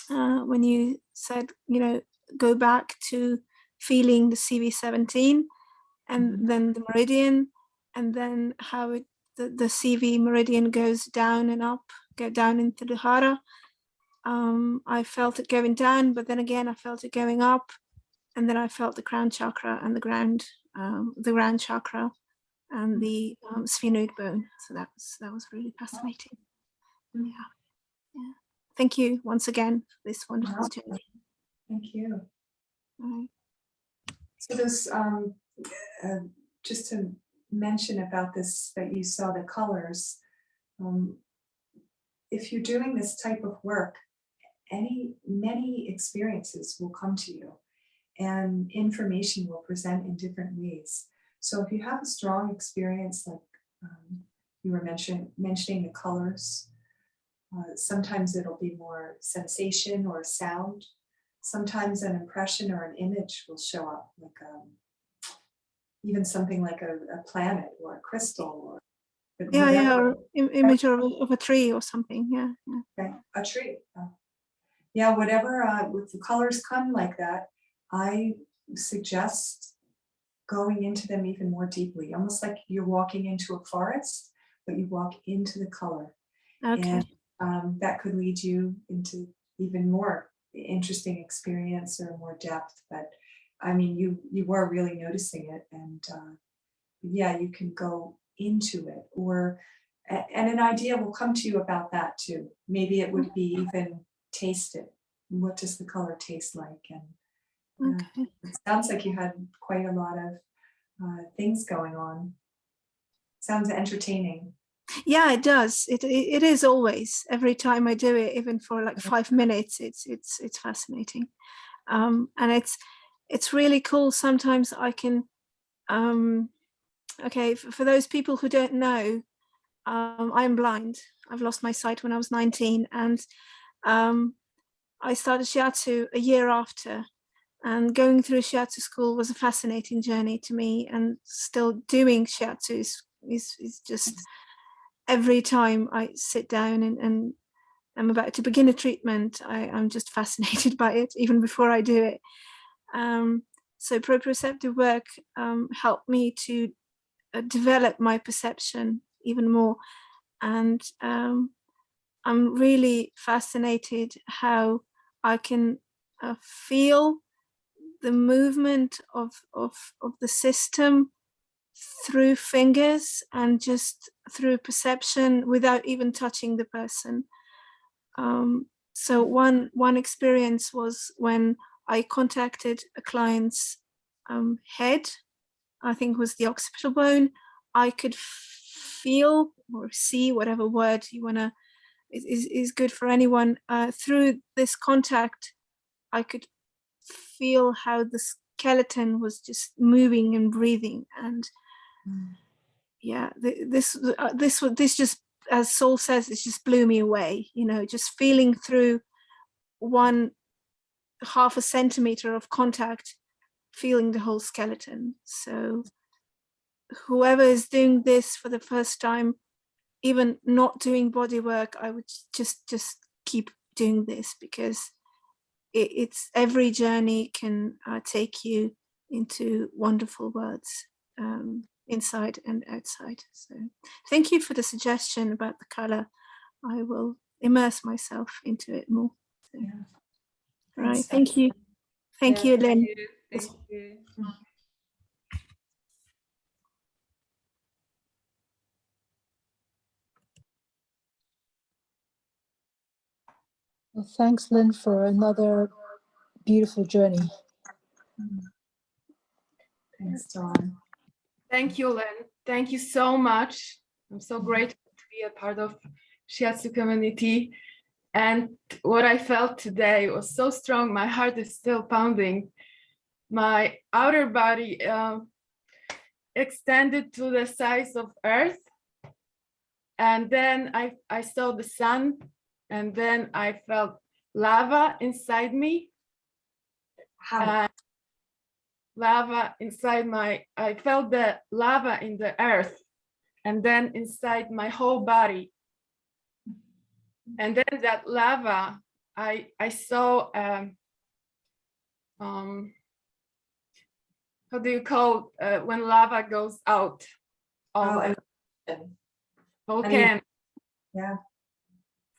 when you said, go back to feeling the CV17 and then the meridian, and then how the CV meridian goes down and up, go down into the hara. I felt it going down, but then again, I felt it going up, and then I felt the crown chakra and the ground chakra and the sphenoid bone. So that was really fascinating. Yeah. Thank you once again for this wonderful journey. Thank you. Right. So this, just to mention about this, that you saw the colors, if you're doing this type of work, many experiences will come to you and information will present in different ways. So if you have a strong experience, like you were mentioning the colors, sometimes it'll be more sensation or sound. Sometimes an impression or an image will show up, like even something like a planet or a crystal, or or image of a tree or something. Yeah. Okay. A tree. Yeah, whatever. With the colors come like that, I suggest going into them even more deeply, almost like you're walking into a forest, but you walk into the color. Okay. And that could lead you into even more interesting experience or more depth. But I mean, you were really noticing it, and yeah, you can go into it, and an idea will come to you about that too. Maybe it would be even taste it. What does the color taste like? And Okay. it sounds like you had quite a lot of things going on. Sounds entertaining. Yeah, it does. It is always, every time I do it, even for like 5 minutes. It's fascinating, and it's really cool. Sometimes I can. Okay, for those people who don't know, I'm blind. I've lost my sight when I was 19, and I started Shiatsu a year after. And going through Shiatsu school was a fascinating journey to me, and still doing Shiatsu is just, every time I sit down and I'm about to begin a treatment, I'm just fascinated by it, even before I do it. So proprioceptive work helped me to develop my perception even more. And I'm really fascinated how I can feel the movement of the system through fingers and just through perception without even touching the person. So one experience was when I contacted a client's head, I think was the occipital bone. I could feel or see, whatever word you want to, is good for anyone. Through this contact, I could feel how the skeleton was just moving and breathing. And yeah, this just, as Saul says, it just blew me away, just feeling through 1/2 a centimeter of contact, feeling the whole skeleton. So whoever is doing this for the first time, even not doing body work, I would just keep doing this, because it's every journey can take you into wonderful worlds, inside and outside. So thank you for the suggestion about the color. I will immerse myself into it more. So, Yeah. right. Thank you. Thank you, Lynn. Thank you. Well, thanks, Lynn, for another beautiful journey. Thanks, Dawn. Thank you, Lynn. Thank you so much. I'm so grateful to be a part of Shiatsu community. And what I felt today was so strong. My heart is still pounding. My outer body extended to the size of Earth. And then I saw the sun, and then I felt lava inside me. How? lava inside I felt the lava in the earth, and then inside my whole body. And then that lava, I saw, how do you call when lava goes out of Oh, the and volcano? yeah.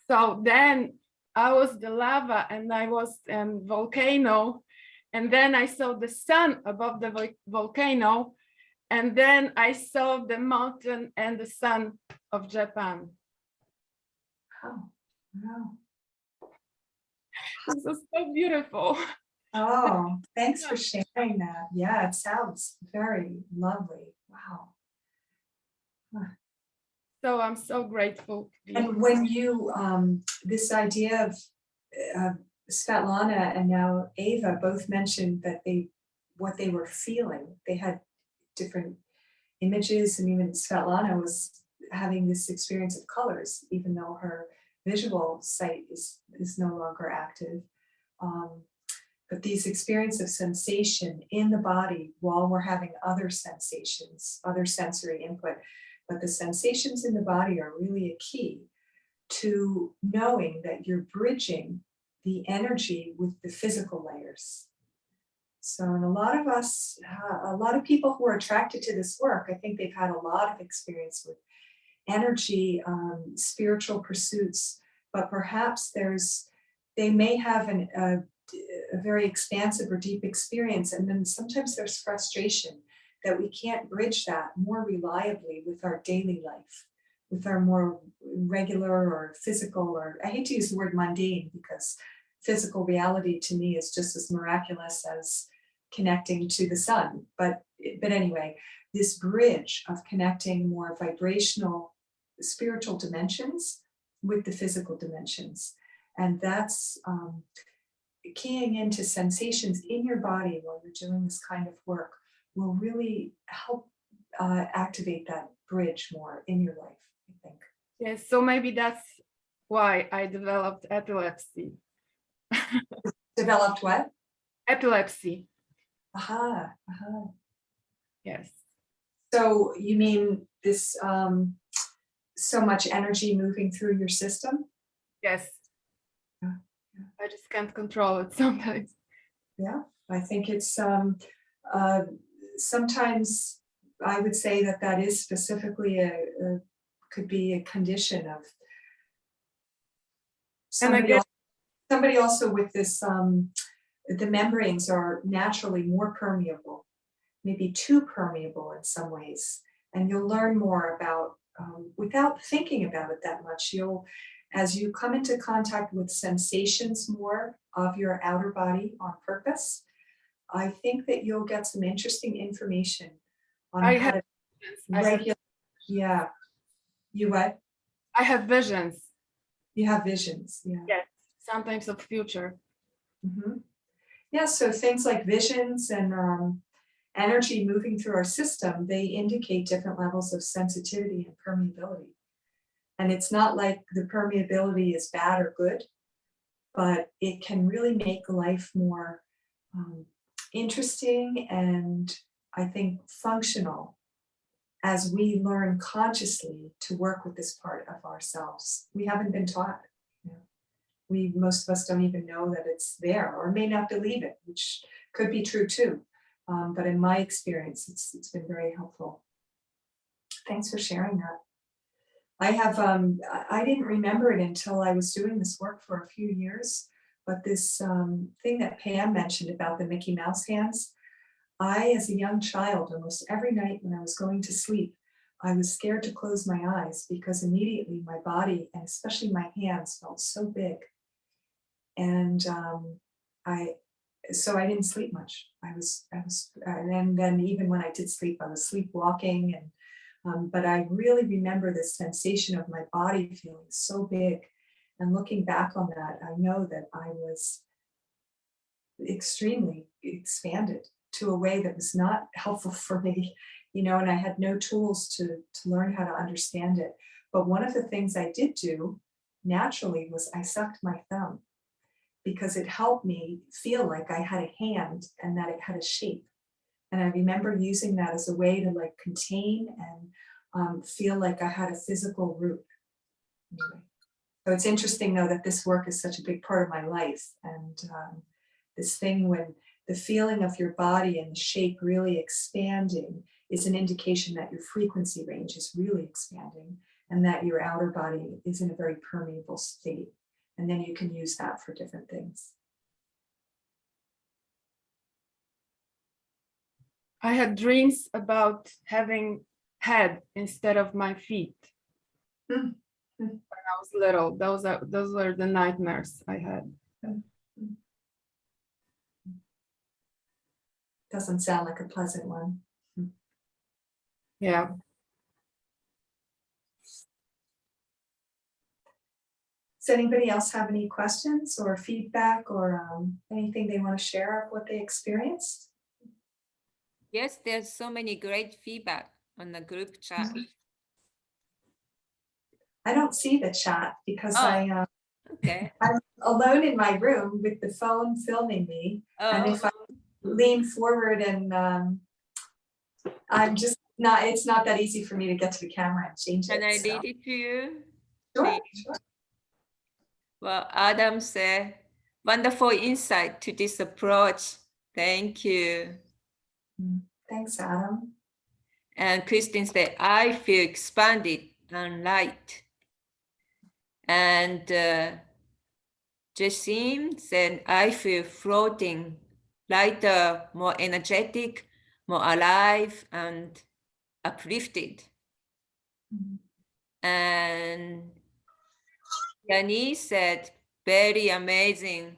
So then I was the lava and I was volcano, and then I saw the sun above the volcano, and then I saw the mountain and the sun of Japan. Oh, wow. This was so beautiful. Oh, thanks for sharing that. Yeah, it sounds very lovely. Wow. So I'm so grateful to be And when you, this idea of Svetlana and now Ava both mentioned that what they were feeling, they had different images, and even Svetlana was having this experience of colors, even though her visual sight is no longer active. But these experiences of sensation in the body while we're having other sensations, other sensory input, but the sensations in the body are really a key to knowing that you're bridging the energy with the physical layers. So, and a lot of us, a lot of people who are attracted to this work, I think they've had a lot of experience with energy, spiritual pursuits, but perhaps they may have a very expansive or deep experience, and then sometimes there's frustration that we can't bridge that more reliably with our daily life, with our more regular or physical, or I hate to use the word mundane, because physical reality to me is just as miraculous as connecting to the sun. But anyway, this bridge of connecting more vibrational spiritual dimensions with the physical dimensions. And that's keying into sensations in your body while you're doing this kind of work will really help activate that bridge more in your life, I think. Yes, so maybe that's why I developed epilepsy. Developed what? Epilepsy, Aha, aha. yes. So you mean this so much energy moving through your system? Yes. Yeah, I just can't control it sometimes. Yeah, I think it's sometimes I would say that is specifically could be a condition of somebody also with this, the membranes are naturally more permeable, maybe too permeable in some ways. And you'll learn more about, without thinking about it that much, as you come into contact with sensations more of your outer body on purpose, I think that you'll get some interesting information on how to regulate. Yeah. You what? I have visions. You have visions. Yeah. Yes, sometimes of future. Mm-hmm. Yeah, so things like visions and energy moving through our system, they indicate different levels of sensitivity and permeability. And it's not like the permeability is bad or good, but it can really make life more interesting and I think functional as we learn consciously to work with this part of ourselves. We haven't been taught. Most of us don't even know that it's there, or may not believe it, which could be true too. But in my experience, it's been very helpful. Thanks for sharing that. I didn't remember it until I was doing this work for a few years, but this thing that Pam mentioned about the Mickey Mouse hands, as a young child, almost every night when I was going to sleep, I was scared to close my eyes because immediately my body, and especially my hands, felt so big. And so I didn't sleep much. And then even when I did sleep, I was sleepwalking. But I really remember this sensation of my body feeling so big. And looking back on that, I know that I was extremely expanded to a way that was not helpful for me, and I had no tools to learn how to understand it. But one of the things I did do naturally was I sucked my thumb, because it helped me feel like I had a hand and that it had a shape. And I remember using that as a way to like contain and feel like I had a physical root. Anyway. So it's interesting though that this work is such a big part of my life. And this thing when the feeling of your body and the shape really expanding is an indication that your frequency range is really expanding and that your outer body is in a very permeable state. And then you can use that for different things. I had dreams about having head instead of my feet. Mm. When I was little, those were the nightmares I had. Doesn't sound like a pleasant one. Yeah. Does anybody else have any questions or feedback or anything they want to share of what they experienced? Yes, there's so many great feedback on the group chat. I don't see the chat because Oh, okay. I'm alone in my room with the phone filming me. And Oh, if I lean forward and I'm just not, it's not that easy for me to get to the camera and change it. can I so. read it to you? Sure, Please. sure. Well, Adam said, wonderful insight to this approach. Thank you. Thanks, Adam. And Christine said, I feel expanded and light. And Jessim said, I feel floating, lighter, more energetic, more alive and uplifted. And Yani said, very amazing,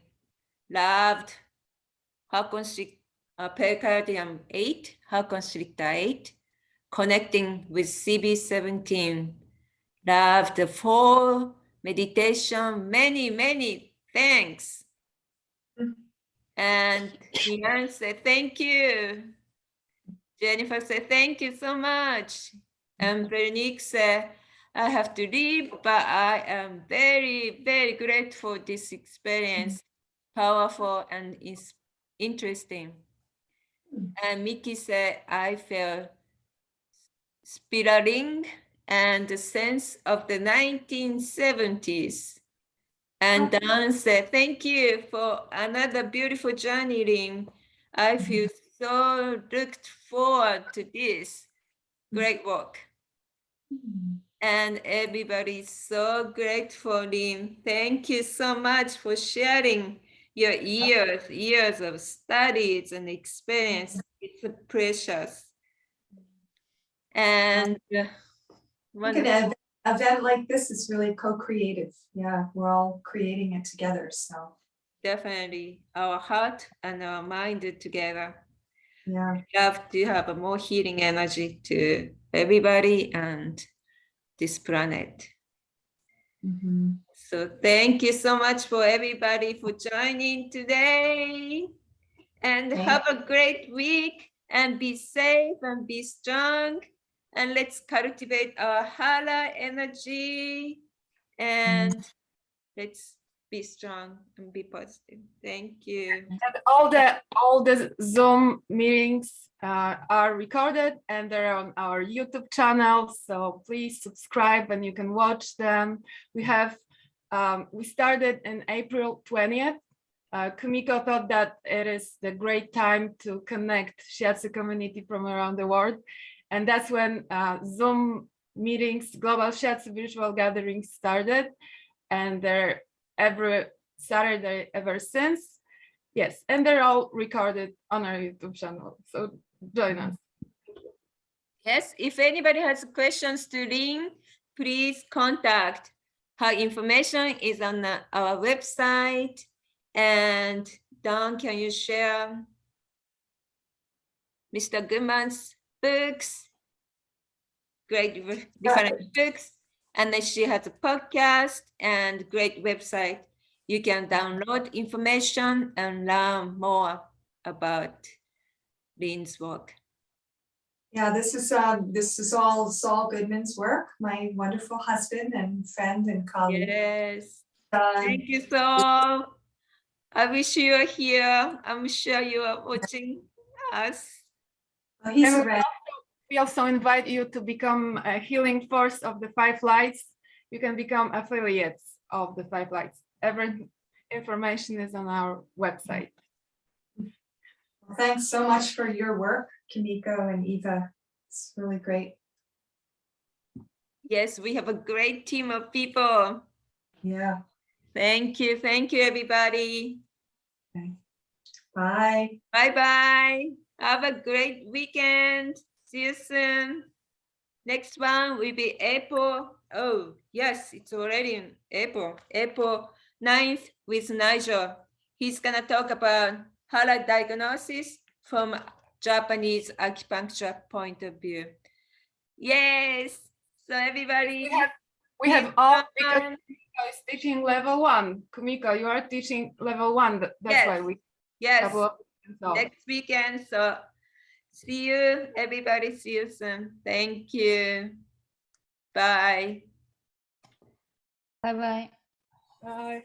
loved pericardium 8, heart constrictor 8, connecting with CB17. Loved the full meditation, many thanks. And Ian said, thank you. Jennifer said, thank you so much. And Veronique said, I have to leave, but I am very grateful for this experience, powerful and interesting. And Mickey said, I feel spiraling and the sense of the 1970s. And Dan said, thank you for another beautiful journey, Lynn. I feel so looked forward to this great work. And everybody's so grateful, Lynn. Thank you so much for sharing your years of studies and experience. It's precious. And An event like this is really co-creative. Yeah, we're all creating it together. So definitely our heart and our mind together. yeah. We have to have a more healing energy to everybody and this planet. So thank you so much for everybody for joining today. And have a great week and be safe and be strong. And let's cultivate our Hala energy and let's be strong and be positive. Thank you. And all the Zoom meetings are recorded and they're on our YouTube channel. So please subscribe and you can watch them. We have we started in April 20th. Kumiko thought that it is the great time to connect Shiatsu community from around the world. And that's when Zoom meetings, Global Shiatsu Virtual Gatherings started. And they're every Saturday ever since. Yes, and they're all recorded on our YouTube channel. So join us. Yes, if anybody has questions to Lynn, please contact. Her information is on our website. And Don, can you share Mr. Goodman's books? Great different books. And then she has a podcast and great website. You can download information and learn more about Lynn's work. Yeah, this is all Saul Goodman's work, my wonderful husband and friend and colleague. Yes. Thank you, Saul. I wish you were here. I'm sure you are watching us. Oh, he's And around. we also invite you to become a healing force of the 5 lights. You can become affiliates of the 5 lights. Every information is on our website. Thanks so much for your work, Kimiko and Eva. It's really great. Yes, we have a great team of people. Yeah. Thank you, everybody. Bye. Bye-bye. Have a great weekend. See you soon. Next one will be April. Oh, yes, it's already in April. April 9th with Nigel. He's gonna talk about Hara diagnosis from Japanese acupuncture point of view. Yes. So everybody. We have all, because fun. Kumiko is teaching level 1. Kumiko, you are teaching level 1. That's Yes. why we Yes. couple of so. Next weekend. So see you, everybody. See you soon. Thank you. Bye. Bye-bye. Bye.